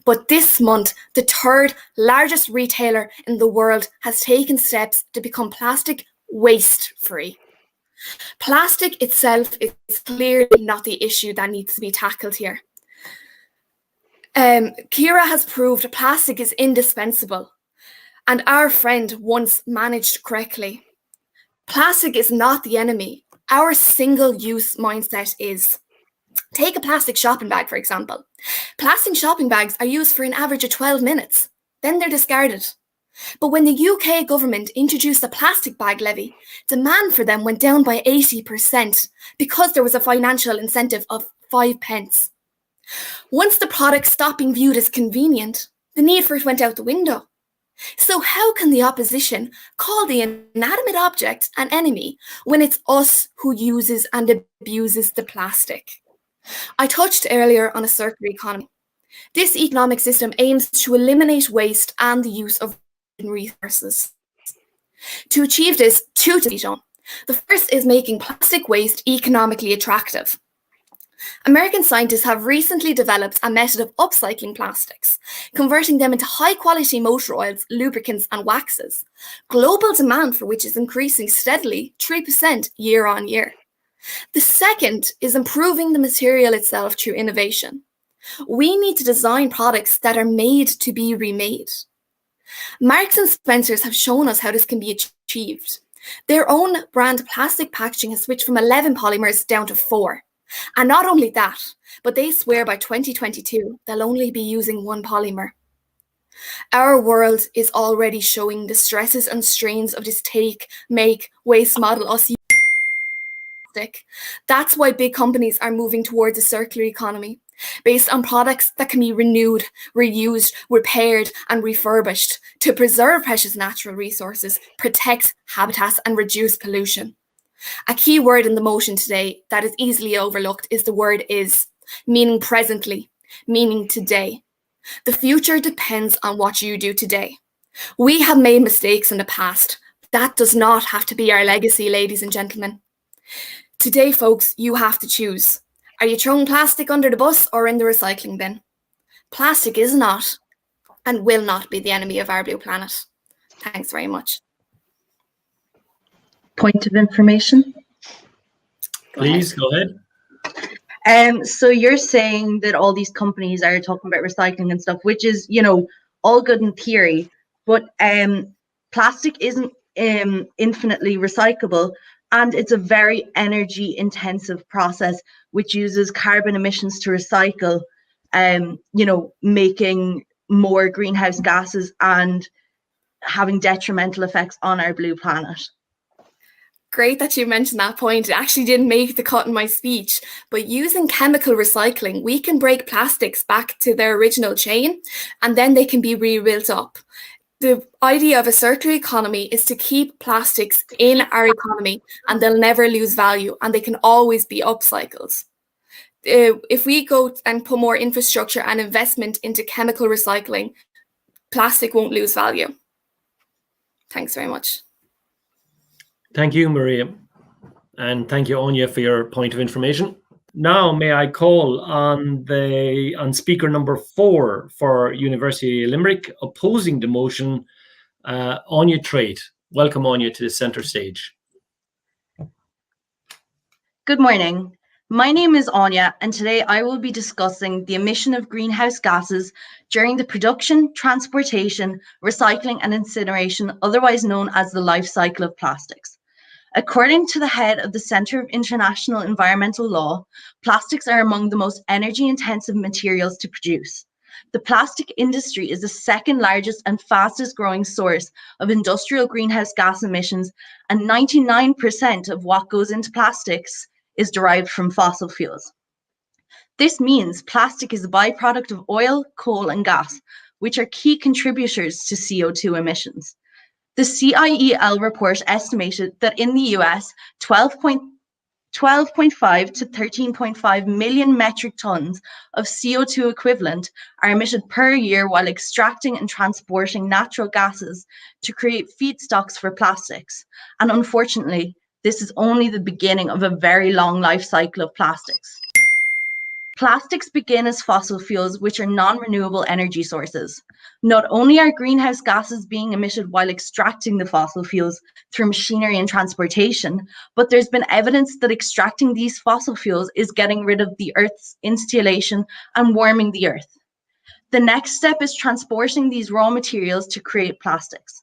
But this month, the third largest retailer in the world has taken steps to become plastic waste-free. Plastic itself is clearly not the issue that needs to be tackled here. Kira has proved plastic is indispensable, and our friend once managed correctly. Plastic is not the enemy. Our single-use mindset is. Take a plastic shopping bag, for example. Plastic shopping bags are used for an average of 12 minutes. Then they're discarded. But when the UK government introduced a plastic bag levy, demand for them went down by 80% because there was a financial incentive of 5 pence. Once the product stopped being viewed as convenient, the need for it went out the window. So how can the opposition call the inanimate object an enemy when it's us who uses and abuses the plastic? I touched earlier on a circular economy. This economic system aims to eliminate waste and the use of resources. To achieve this, two to be shown. The first is making plastic waste economically attractive. American scientists have recently developed a method of upcycling plastics, converting them into high-quality motor oils, lubricants, and waxes, global demand for which is increasing steadily 3% year on year. The second is improving the material itself through innovation. We need to design products that are made to be remade. Marks and Spencer's have shown us how this can be achieved. Their own brand plastic packaging has switched from 11 polymers down to 4. And not only that, but they swear by 2022 they'll only be using 1 polymer. Our world is already showing the stresses and strains of this take, make, waste model us. That's why big companies are moving towards a circular economy, based on products that can be renewed, reused, repaired, and refurbished to preserve precious natural resources, protect habitats, and reduce pollution. A key word in the motion today that is easily overlooked is the word is, meaning presently, meaning today. The future depends on what you do today. We have made mistakes in the past. That does not have to be our legacy, ladies and gentlemen. Today, folks, you have to choose. Are you throwing plastic under the bus or in the recycling bin? Plastic is not and will not be the enemy of our blue planet. Thanks very much. Point of information. Please go ahead. So you're saying that all these companies are talking about recycling and stuff, which is, you know, all good in theory, but plastic isn't infinitely recyclable, and it's a very energy intensive process which uses carbon emissions to recycle, you know, making more greenhouse gases and having detrimental effects on our blue planet. Great that you mentioned that point. It actually didn't make the cut in my speech, but using chemical recycling, we can break plastics back to their original chain and then they can be rebuilt up. The idea of a circular economy is to keep plastics in our economy and they'll never lose value and they can always be upcycled. If we go and put more infrastructure and investment into chemical recycling, plastic won't lose value. Thanks very much. Thank you, Maria. And thank you, Anya, for your point of information. Now, may I call on speaker number 4 for University of Limerick, opposing the motion, Anya Trade. Welcome, Anya, to the centre stage. Good morning. My name is Anya, and today I will be discussing the emission of greenhouse gases during the production, transportation, recycling and incineration, otherwise known as the life cycle of plastics. According to the head of the Centre of International Environmental Law, plastics are among the most energy-intensive materials to produce. The plastic industry is the second largest and fastest growing source of industrial greenhouse gas emissions, and 99% of what goes into plastics is derived from fossil fuels. This means plastic is a byproduct of oil, coal, and gas, which are key contributors to CO2 emissions. The CIEL report estimated that in the US, 12.5 to 13.5 million metric tons of CO2 equivalent are emitted per year while extracting and transporting natural gases to create feedstocks for plastics. And unfortunately, this is only the beginning of a very long life cycle of plastics. Plastics begin as fossil fuels, which are non-renewable energy sources. Not only are greenhouse gases being emitted while extracting the fossil fuels through machinery and transportation, but there's been evidence that extracting these fossil fuels is getting rid of the Earth's insulation and warming the Earth. The next step is transporting these raw materials to create plastics.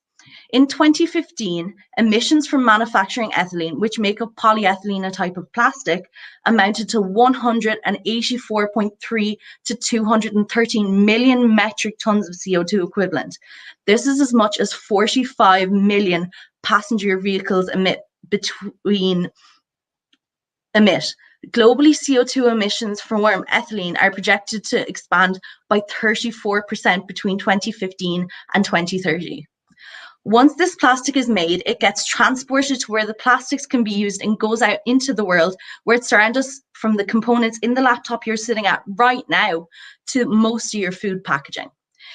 In 2015, emissions from manufacturing ethylene, which make up polyethylene, a type of plastic, amounted to 184.3 to 213 million metric tons of CO2 equivalent. This is as much as 45 million passenger vehicles emit. Globally, CO2 emissions from ethylene are projected to expand by 34% between 2015 and 2030. Once this plastic is made, it gets transported to where the plastics can be used and goes out into the world, where it surrounds us, from the components in the laptop you're sitting at right now to most of your food packaging.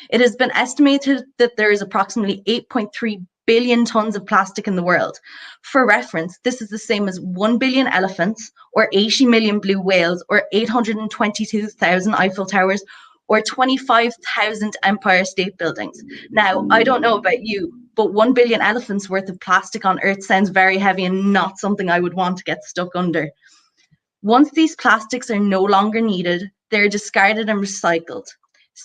It has been estimated that there is approximately 8.3 billion tons of plastic in the world. For reference, this is the same as 1 billion elephants, or 80 million blue whales, or 822,000 Eiffel Towers, or 25,000 Empire State Buildings. Now, I don't know about you, but 1 billion elephants worth of plastic on Earth sounds very heavy and not something I would want to get stuck under. Once these plastics are no longer needed, they're discarded and recycled.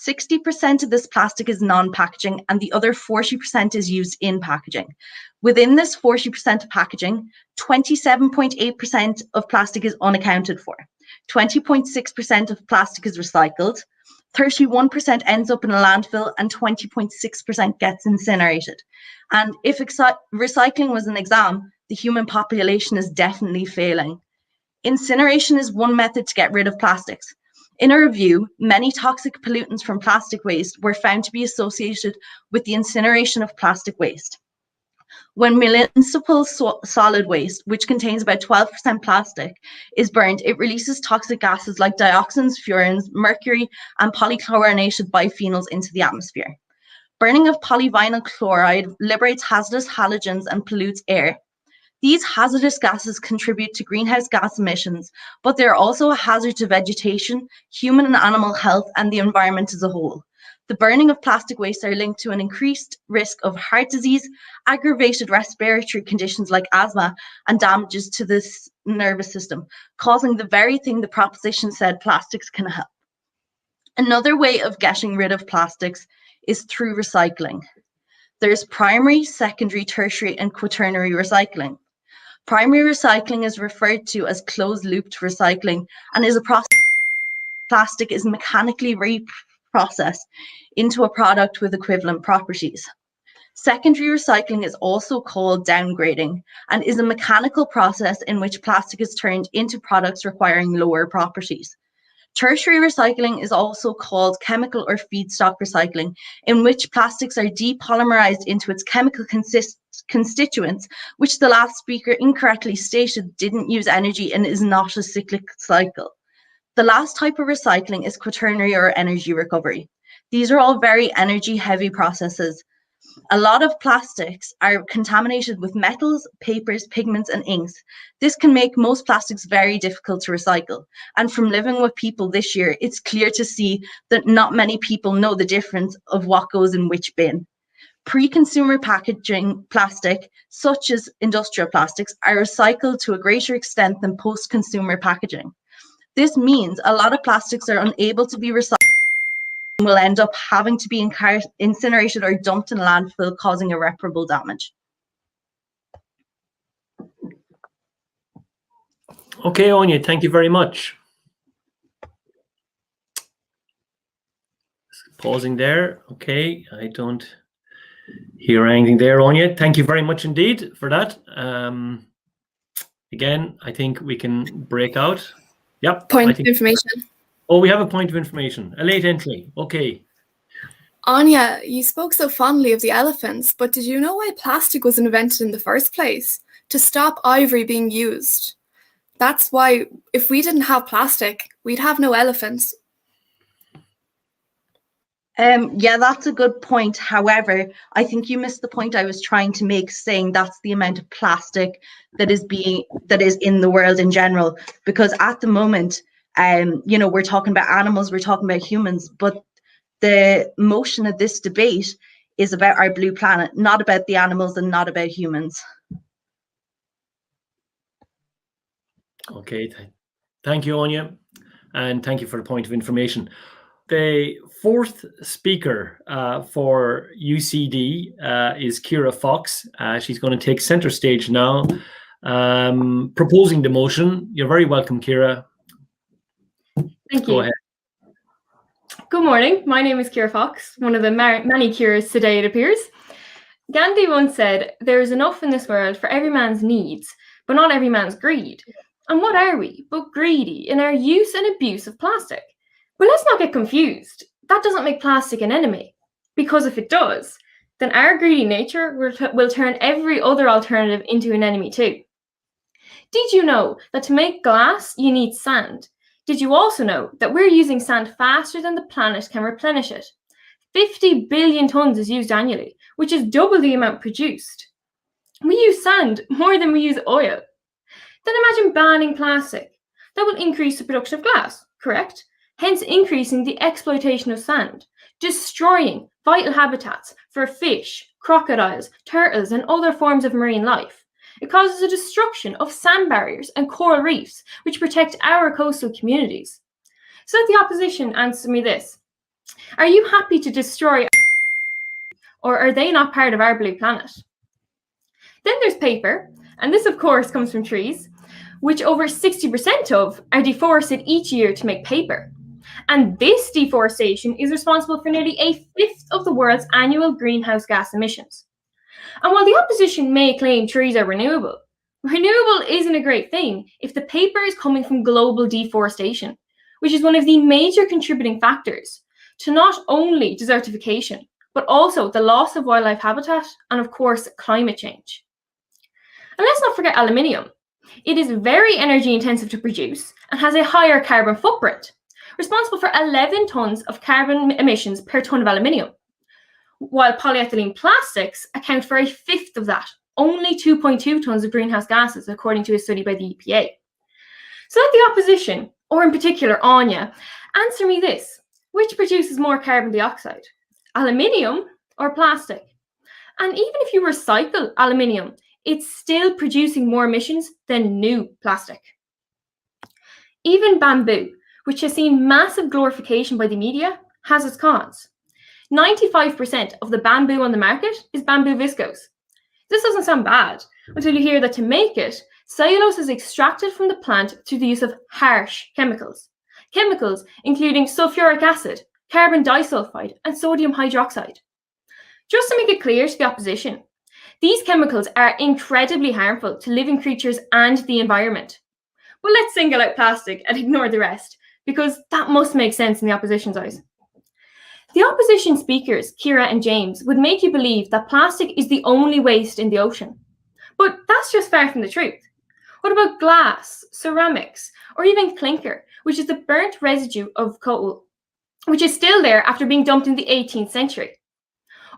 60% of this plastic is non-packaging, and the other 40% is used in packaging. Within this 40% of packaging, 27.8% of plastic is unaccounted for. 20.6% of plastic is recycled. 31% ends up in a landfill, and 20.6% gets incinerated. And if recycling was an exam, the human population is definitely failing. Incineration is one method to get rid of plastics. In a review, many toxic pollutants from plastic waste were found to be associated with the incineration of plastic waste. When municipal solid waste, which contains about 12% plastic, is burned, it releases toxic gases like dioxins, furans, mercury, and polychlorinated biphenyls into the atmosphere. Burning of polyvinyl chloride liberates hazardous halogens and pollutes air. These hazardous gases contribute to greenhouse gas emissions, but they are also a hazard to vegetation, human and animal health, and the environment as a whole. The burning of plastic waste are linked to an increased risk of heart disease, aggravated respiratory conditions like asthma, and damages to the nervous system, causing the very thing the proposition said plastics can help. Another way of getting rid of plastics is through recycling. There's primary, secondary, tertiary, and quaternary recycling. Primary recycling is referred to as closed-looped recycling and is a process where plastic is mechanically reprocessed into a product with equivalent properties. Secondary recycling is also called downgrading and is a mechanical process in which plastic is turned into products requiring lower properties. Tertiary recycling is also called chemical or feedstock recycling, in which plastics are depolymerized into its chemical constituents, which the last speaker incorrectly stated didn't use energy and is not a cyclic cycle. The last type of recycling is quaternary or energy recovery. These are all very energy-heavy processes. A lot of plastics are contaminated with metals, papers, pigments, and inks. This can make most plastics very difficult to recycle. And from living with people this year, it's clear to see that not many people know the difference of what goes in which bin. Pre-consumer packaging plastic, such as industrial plastics, are recycled to a greater extent than post-consumer packaging. This means a lot of plastics are unable to be recycled and will end up having to be incinerated or dumped in a landfill, causing irreparable damage. Okay, Anya, thank you very much. Pausing there. Okay, I don't hear anything there, Anya. Thank you very much indeed for that. Again, I think we can break out. Yep. Point of information. Oh, we have a point of information. A late entry. Okay. Anya, you spoke so fondly of the elephants, but did you know why plastic was invented in the first place? To stop ivory being used. That's why if we didn't have plastic, we'd have no elephants. Yeah, that's a good point. However, I think you missed the point I was trying to make, saying that's the amount of plastic that is in the world in general. Because at the moment, you know, we're talking about animals, we're talking about humans, but the motion of this debate is about our blue planet, not about the animals and not about humans. Okay, thank you, Anya, and thank you for the point of information. The fourth speaker for UCD is Kira Fox. She's going to take center stage now, proposing the motion. You're very welcome, Kira. Thank you. Go ahead. Good morning. My name is Kira Fox, one of the many Kiras today, it appears. Gandhi once said, "There is enough in this world for every man's needs, but not every man's greed." And what are we but greedy in our use and abuse of plastic? But let's not get confused. That doesn't make plastic an enemy, because if it does, then our greedy nature will turn every other alternative into an enemy too. Did you know that to make glass, you need sand? Did you also know that we're using sand faster than the planet can replenish it? 50 billion tons is used annually, which is double the amount produced. We use sand more than we use oil. Then imagine banning plastic. That will increase the production of glass, correct? Hence increasing the exploitation of sand, destroying vital habitats for fish, crocodiles, turtles, and other forms of marine life. It causes a destruction of sand barriers and coral reefs, which protect our coastal communities. So let the opposition answer me this. Are you happy to destroy, or are they not part of our blue planet? Then there's paper, and this of course comes from trees, which over 60% of are deforested each year to make paper. And this deforestation is responsible for nearly 1/5 of the world's annual greenhouse gas emissions. And while the opposition may claim trees are renewable isn't a great thing if the paper is coming from global deforestation, which is one of the major contributing factors to not only desertification, but also the loss of wildlife habitat and, of course, climate change. And let's not forget aluminium. It is very energy intensive to produce and has a higher carbon footprint, responsible for 11 tons of carbon emissions per ton of aluminium, while polyethylene plastics account for 1/5 of that, only 2.2 tons of greenhouse gases, according to a study by the EPA. So let the opposition, or in particular Anya, answer me this. Which produces more carbon dioxide, aluminium or plastic? And even if you recycle aluminium, it's still producing more emissions than new plastic. Even bamboo, which has seen massive glorification by the media, has its cons. 95% of the bamboo on the market is bamboo viscose. This doesn't sound bad until you hear that to make it, cellulose is extracted from the plant through the use of harsh chemicals. Chemicals including sulfuric acid, carbon disulfide, and sodium hydroxide. Just to make it clear to the opposition, these chemicals are incredibly harmful to living creatures and the environment. But let's single out plastic and ignore the rest, because that must make sense in the opposition's eyes. The opposition speakers, Kira and James, would make you believe that plastic is the only waste in the ocean. But that's just far from the truth. What about glass, ceramics, or even clinker, which is the burnt residue of coal, which is still there after being dumped in the 18th century?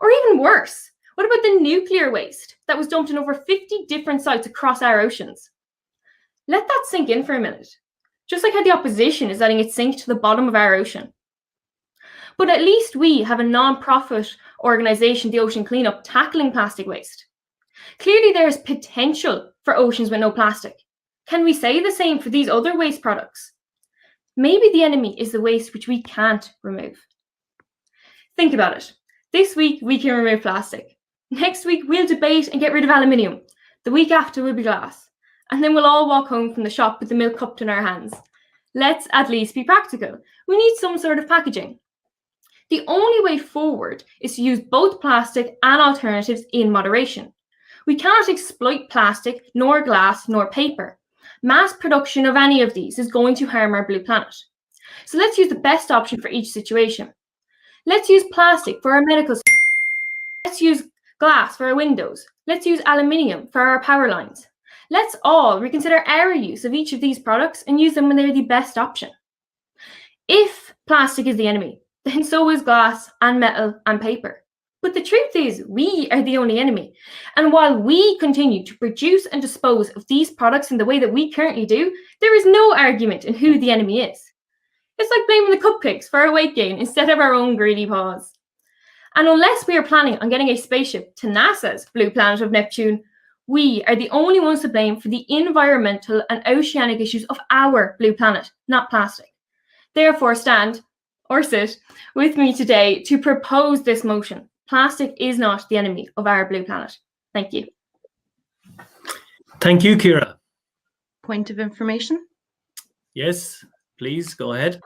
Or even worse, what about the nuclear waste that was dumped in over 50 different sites across our oceans? Let that sink in for a minute, just like how the opposition is letting it sink to the bottom of our ocean. But at least we have a non-profit organisation, the Ocean Cleanup, tackling plastic waste. Clearly there is potential for oceans with no plastic. Can we say the same for these other waste products? Maybe the enemy is the waste which we can't remove. Think about it. This week, we can remove plastic. Next week, we'll debate and get rid of aluminium. The week after will be glass. And then we'll all walk home from the shop with the milk cup in our hands. Let's at least be practical. We need some sort of packaging. The only way forward is to use both plastic and alternatives in moderation. We cannot exploit plastic, nor glass, nor paper. Mass production of any of these is going to harm our blue planet. So let's use the best option for each situation. Let's use plastic for our medical. Let's use glass for our windows. Let's use aluminium for our power lines. Let's all reconsider our use of each of these products and use them when they're the best option. If plastic is the enemy, then so is glass and metal and paper. But the truth is, we are the only enemy. And while we continue to produce and dispose of these products in the way that we currently do, there is no argument in who the enemy is. It's like blaming the cupcakes for our weight gain instead of our own greedy paws. And unless we are planning on getting a spaceship to NASA's blue planet of Neptune, we are the only ones to blame for the environmental and oceanic issues of our blue planet, not plastic. Therefore, stand, or sit, with me today to propose this motion. Plastic is not the enemy of our blue planet. Thank you. Thank you, Kira. Point of information? Yes, please go ahead.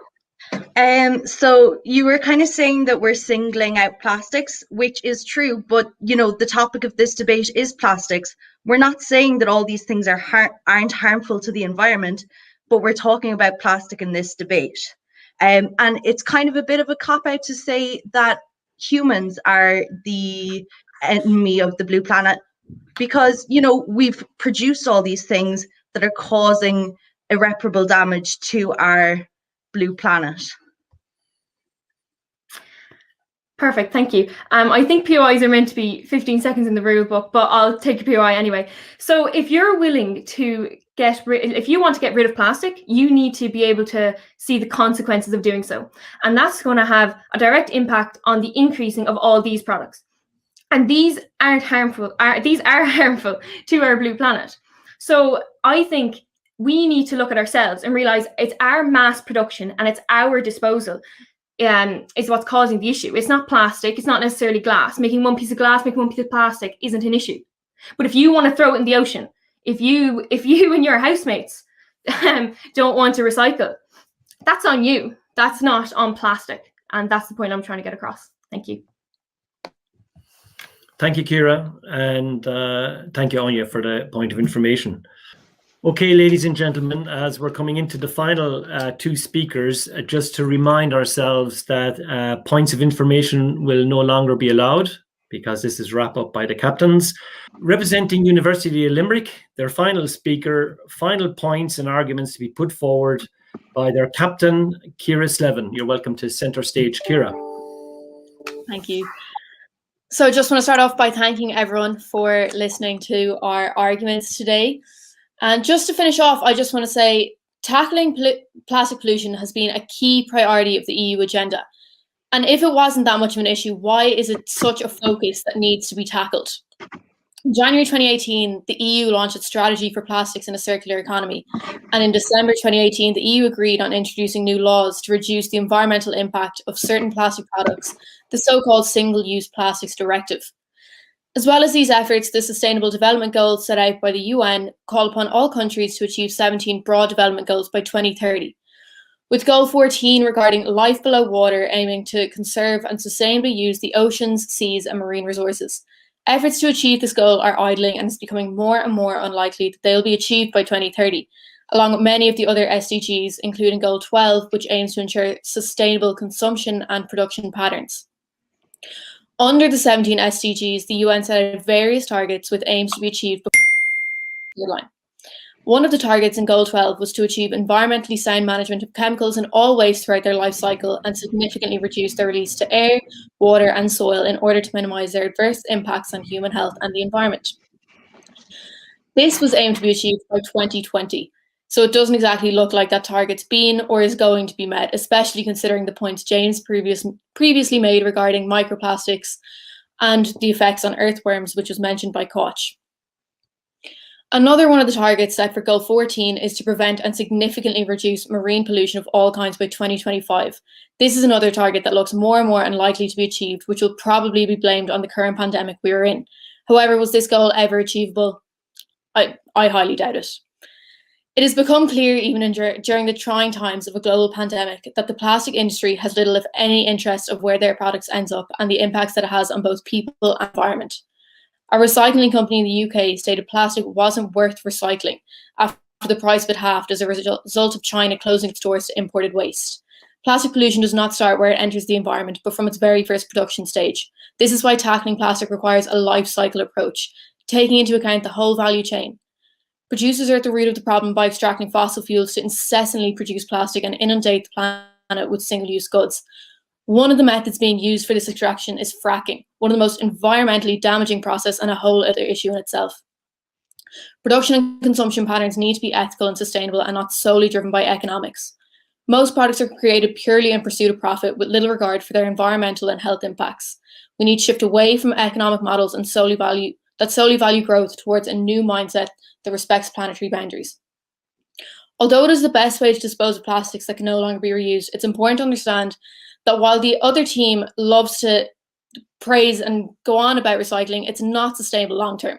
So you were kind of saying that we're singling out plastics, which is true, but you know, the topic of this debate is plastics. We're not saying that all these things aren't harmful to the environment, but we're talking about plastic in this debate. And it's kind of a bit of a cop-out to say that humans are the enemy of the blue planet, because, you know, we've produced all these things that are causing irreparable damage to our blue planet. Perfect, thank you. I think POIs are meant to be 15 seconds in the rule book, but I'll take a POI anyway. So if you're willing to if you want to get rid of plastic, you need to be able to see the consequences of doing so. And that's going to have a direct impact on the increasing of all these products. And these aren't harmful, these are harmful to our blue planet. So I think we need to look at ourselves and realize it's our mass production and it's our disposal is what's causing the issue. It's not plastic, it's not necessarily glass. Making one piece of glass, making one piece of plastic isn't an issue. But if you want to throw it in the ocean, if you and your housemates don't want to recycle, that's on you. That's not on plastic. And that's the point I'm trying to get across. Thank you. Thank you, Kira. And thank you, Anya, for the point of information. Okay, ladies and gentlemen, as we're coming into the final two speakers, just to remind ourselves that points of information will no longer be allowed because this is wrapped up by the captains. Representing University of Limerick, their final speaker, final points and arguments to be put forward by their captain, Kira Slevin. You're welcome to center stage, Kira. Thank you. So I just want to start off by thanking everyone for listening to our arguments today. And just to finish off, I just want to say tackling plastic pollution has been a key priority of the EU agenda. And if it wasn't that much of an issue, why is it such a focus that needs to be tackled? In January 2018, the EU launched its strategy for plastics in a circular economy. And in December 2018, the EU agreed on introducing new laws to reduce the environmental impact of certain plastic products, the so-called Single-Use Plastics Directive. As well as these efforts, the Sustainable Development Goals set out by the UN call upon all countries to achieve 17 broad development goals by 2030. With Goal 14 regarding life below water aiming to conserve and sustainably use the oceans, seas and marine resources. Efforts to achieve this goal are idling and it's becoming more and more unlikely that they'll be achieved by 2030, along with many of the other SDGs, including Goal 12, which aims to ensure sustainable consumption and production patterns. Under the 17 SDGs, the UN set out various targets with aims to be achieved before the deadline. One of the targets in Goal 12 was to achieve environmentally sound management of chemicals in all waste throughout their life cycle and significantly reduce their release to air, water and soil in order to minimise their adverse impacts on human health and the environment. This was aimed to be achieved by 2020, so it doesn't exactly look like that target's been or is going to be met, especially considering the points James previously made regarding microplastics and the effects on earthworms, which was mentioned by Koch. Another one of the targets set for Goal 14 is to prevent and significantly reduce marine pollution of all kinds by 2025. This is another target that looks more and more unlikely to be achieved, which will probably be blamed on the current pandemic we are in. However, was this goal ever achievable? I highly doubt it. It has become clear even during the trying times of a global pandemic that the plastic industry has little if any interest of where their products ends up and the impacts that it has on both people and environment. A recycling company in the UK stated plastic wasn't worth recycling after the price of it halved as a result of China closing its doors to imported waste. Plastic pollution does not start where it enters the environment, but from its very first production stage. This is why tackling plastic requires a life cycle approach, taking into account the whole value chain. Producers are at the root of the problem by extracting fossil fuels to incessantly produce plastic and inundate the planet with single-use goods. One of the methods being used for this extraction is fracking, one of the most environmentally damaging process and a whole other issue in itself. Production and consumption patterns need to be ethical and sustainable and not solely driven by economics. Most products are created purely in pursuit of profit with little regard for their environmental and health impacts. We need to shift away from economic models and solely value growth towards a new mindset that respects planetary boundaries. Although it is the best way to dispose of plastics that can no longer be reused, it's important to understand that while the other team loves to praise and go on about recycling, it's not sustainable long term.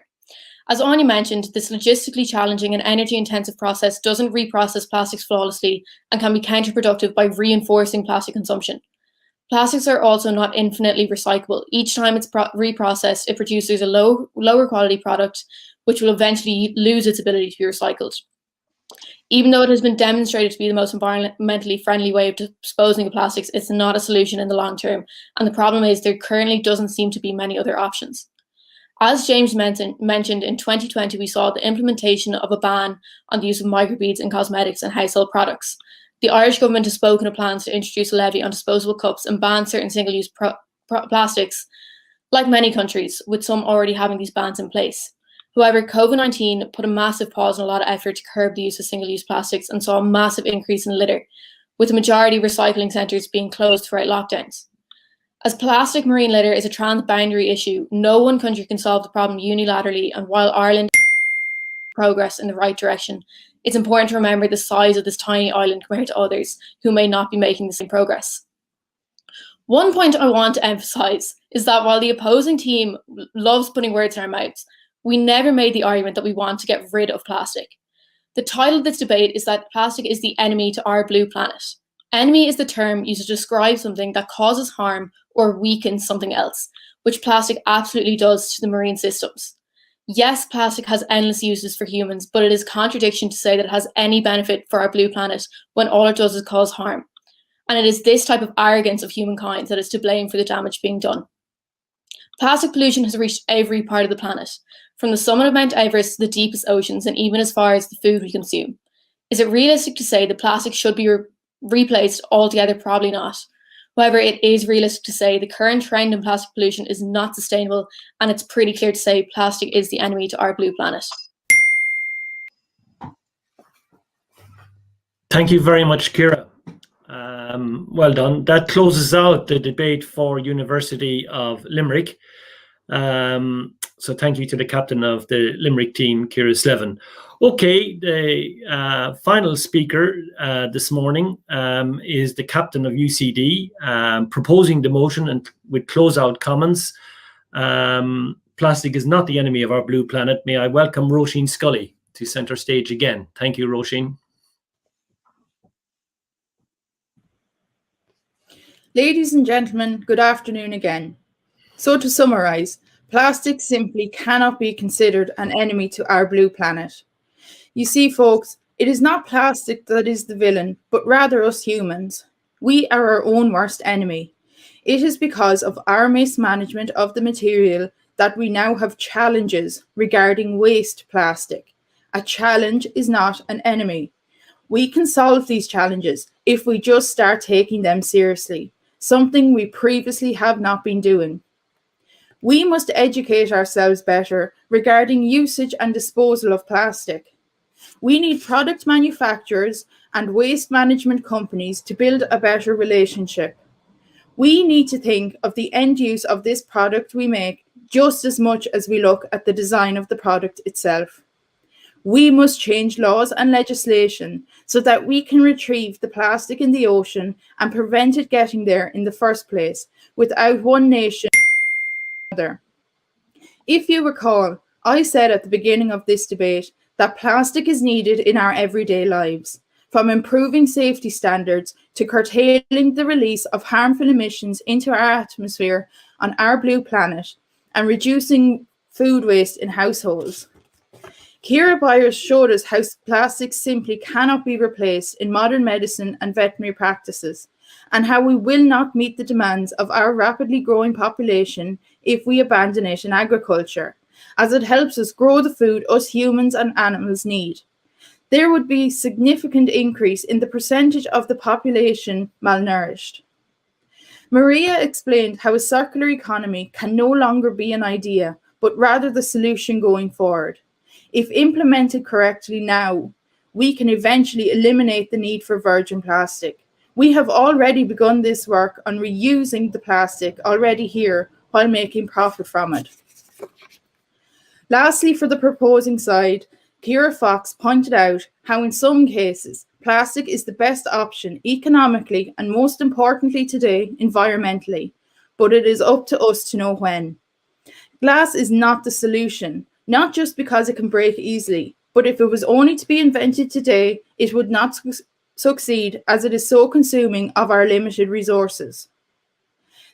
As Anya mentioned, this logistically challenging and energy intensive process doesn't reprocess plastics flawlessly and can be counterproductive by reinforcing plastic consumption. Plastics are also not infinitely recyclable. Each time it's reprocessed, it produces a lower quality product, which will eventually lose its ability to be recycled. Even though it has been demonstrated to be the most environmentally friendly way of disposing of plastics, it's not a solution in the long term. And the problem is there currently doesn't seem to be many other options. As James mentioned, in 2020, we saw the implementation of a ban on the use of microbeads in cosmetics and household products. The Irish government has spoken of plans to introduce a levy on disposable cups and ban certain single-use plastics, like many countries, with some already having these bans in place. However, COVID-19 put a massive pause on a lot of effort to curb the use of single-use plastics and saw a massive increase in litter, with the majority of recycling centres being closed throughout lockdowns. As plastic marine litter is a transboundary issue, no one country can solve the problem unilaterally, and while Ireland progress in the right direction, it's important to remember the size of this tiny island compared to others who may not be making the same progress. One point I want to emphasise is that while the opposing team loves putting words in our mouths, we never made the argument that we want to get rid of plastic. The title of this debate is that plastic is the enemy to our blue planet. Enemy is the term used to describe something that causes harm or weakens something else, which plastic absolutely does to the marine systems. Yes, plastic has endless uses for humans, but it is contradiction to say that it has any benefit for our blue planet when all it does is cause harm. And it is this type of arrogance of humankind that is to blame for the damage being done. Plastic pollution has reached every part of the planet, from the summit of Mount Everest to the deepest oceans, and even as far as the food we consume. Is it realistic to say that plastic should be replaced altogether? Probably not. However, it is realistic to say the current trend in plastic pollution is not sustainable, and it's pretty clear to say plastic is the enemy to our blue planet. Thank you very much, Ciara. Well done. That closes out the debate for University of Limerick. So thank you to the captain of the Limerick team, Ciara Slevin. Okay, the final speaker this morning is the captain of UCD, proposing the motion and with closeout comments. Plastic is not the enemy of our blue planet. May I welcome Roisin Scully to centre stage again. Thank you, Roisin. Ladies and gentlemen, good afternoon again. So to summarise, plastic simply cannot be considered an enemy to our blue planet. You see, folks, it is not plastic that is the villain, but rather us humans. We are our own worst enemy. It is because of our mismanagement of the material that we now have challenges regarding waste plastic. A challenge is not an enemy. We can solve these challenges if we just start taking them seriously, something we previously have not been doing. We must educate ourselves better regarding usage and disposal of plastic. We need product manufacturers and waste management companies to build a better relationship. We need to think of the end use of this product we make just as much as we look at the design of the product itself. We must change laws and legislation so that we can retrieve the plastic in the ocean and prevent it getting there in the first place without one nation or another. If you recall, I said at the beginning of this debate that plastic is needed in our everyday lives, from improving safety standards to curtailing the release of harmful emissions into our atmosphere on our blue planet and reducing food waste in households. Kira Byers showed us how plastics simply cannot be replaced in modern medicine and veterinary practices, and how we will not meet the demands of our rapidly growing population if we abandon it in agriculture, as it helps us grow the food us humans and animals need. There would be a significant increase in the percentage of the population malnourished. Maria explained how a circular economy can no longer be an idea, but rather the solution going forward. If implemented correctly now, we can eventually eliminate the need for virgin plastic. We have already begun this work on reusing the plastic already here while making profit from it. Lastly, for the proposing side, Kira Fox pointed out how in some cases, plastic is the best option economically and most importantly today, environmentally, but it is up to us to know when. Glass is not the solution, not just because it can break easily, but if it was only to be invented today, it would not succeed as it is so consuming of our limited resources.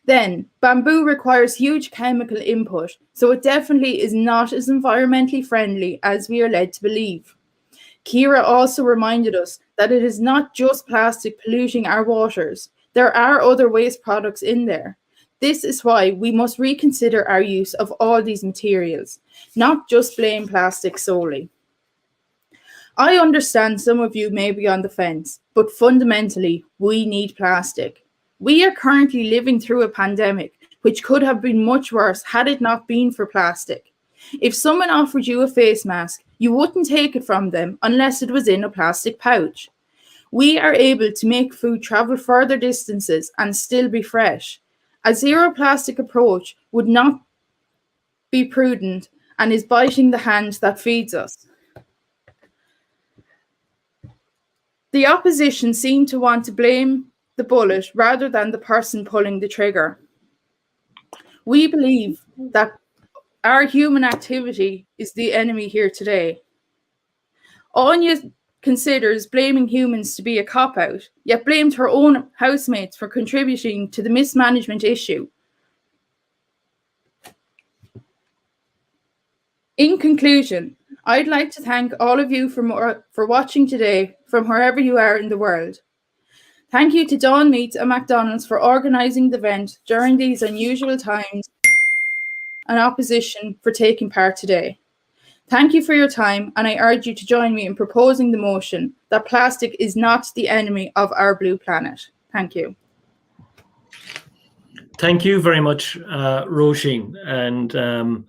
Then, bamboo requires huge chemical input, so it definitely is not as environmentally friendly as we are led to believe. Kira also reminded us that it is not just plastic polluting our waters. There are other waste products in there. This is why we must reconsider our use of all these materials, not just blame plastic solely. I understand some of you may be on the fence, but fundamentally, we need plastic. We are currently living through a pandemic, which could have been much worse had it not been for plastic. If someone offered you a face mask, you wouldn't take it from them unless it was in a plastic pouch. We are able to make food travel further distances and still be fresh. A zero plastic approach would not be prudent and is biting the hand that feeds us. The opposition seem to want to blame the bullet rather than the person pulling the trigger. We believe that our human activity is the enemy here today. Anya considers blaming humans to be a cop-out, yet blamed her own housemates for contributing to the mismanagement issue. In conclusion, I'd like to thank all of you for watching today from wherever you are in the world. Thank you to Dawn Meats and McDonald's for organising the event during these unusual times, and opposition for taking part today. Thank you for your time, and I urge you to join me in proposing the motion that plastic is not the enemy of our blue planet. Thank you. Thank you very much, Roisin, and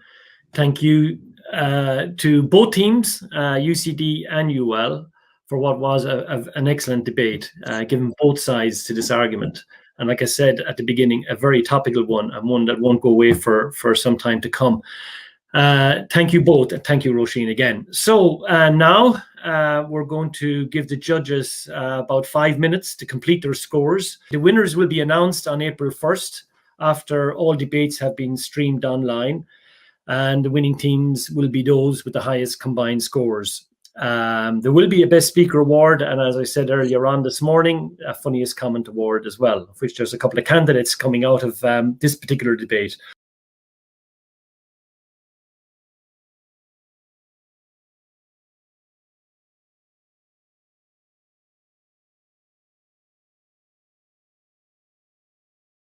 thank you to both teams, UCD and UL, for what was an excellent debate, given both sides to this argument. And like I said at the beginning, a very topical one, and one that won't go away for some time to come. Thank you both, and thank you, Roisin, again. So now we're going to give the judges about 5 minutes to complete their scores. The winners will be announced on April 1st after all debates have been streamed online, and the winning teams will be those with the highest combined scores. There will be a Best Speaker award, and as I said earlier on this morning, a Funniest Comment award as well, of which there's a couple of candidates coming out of this particular debate.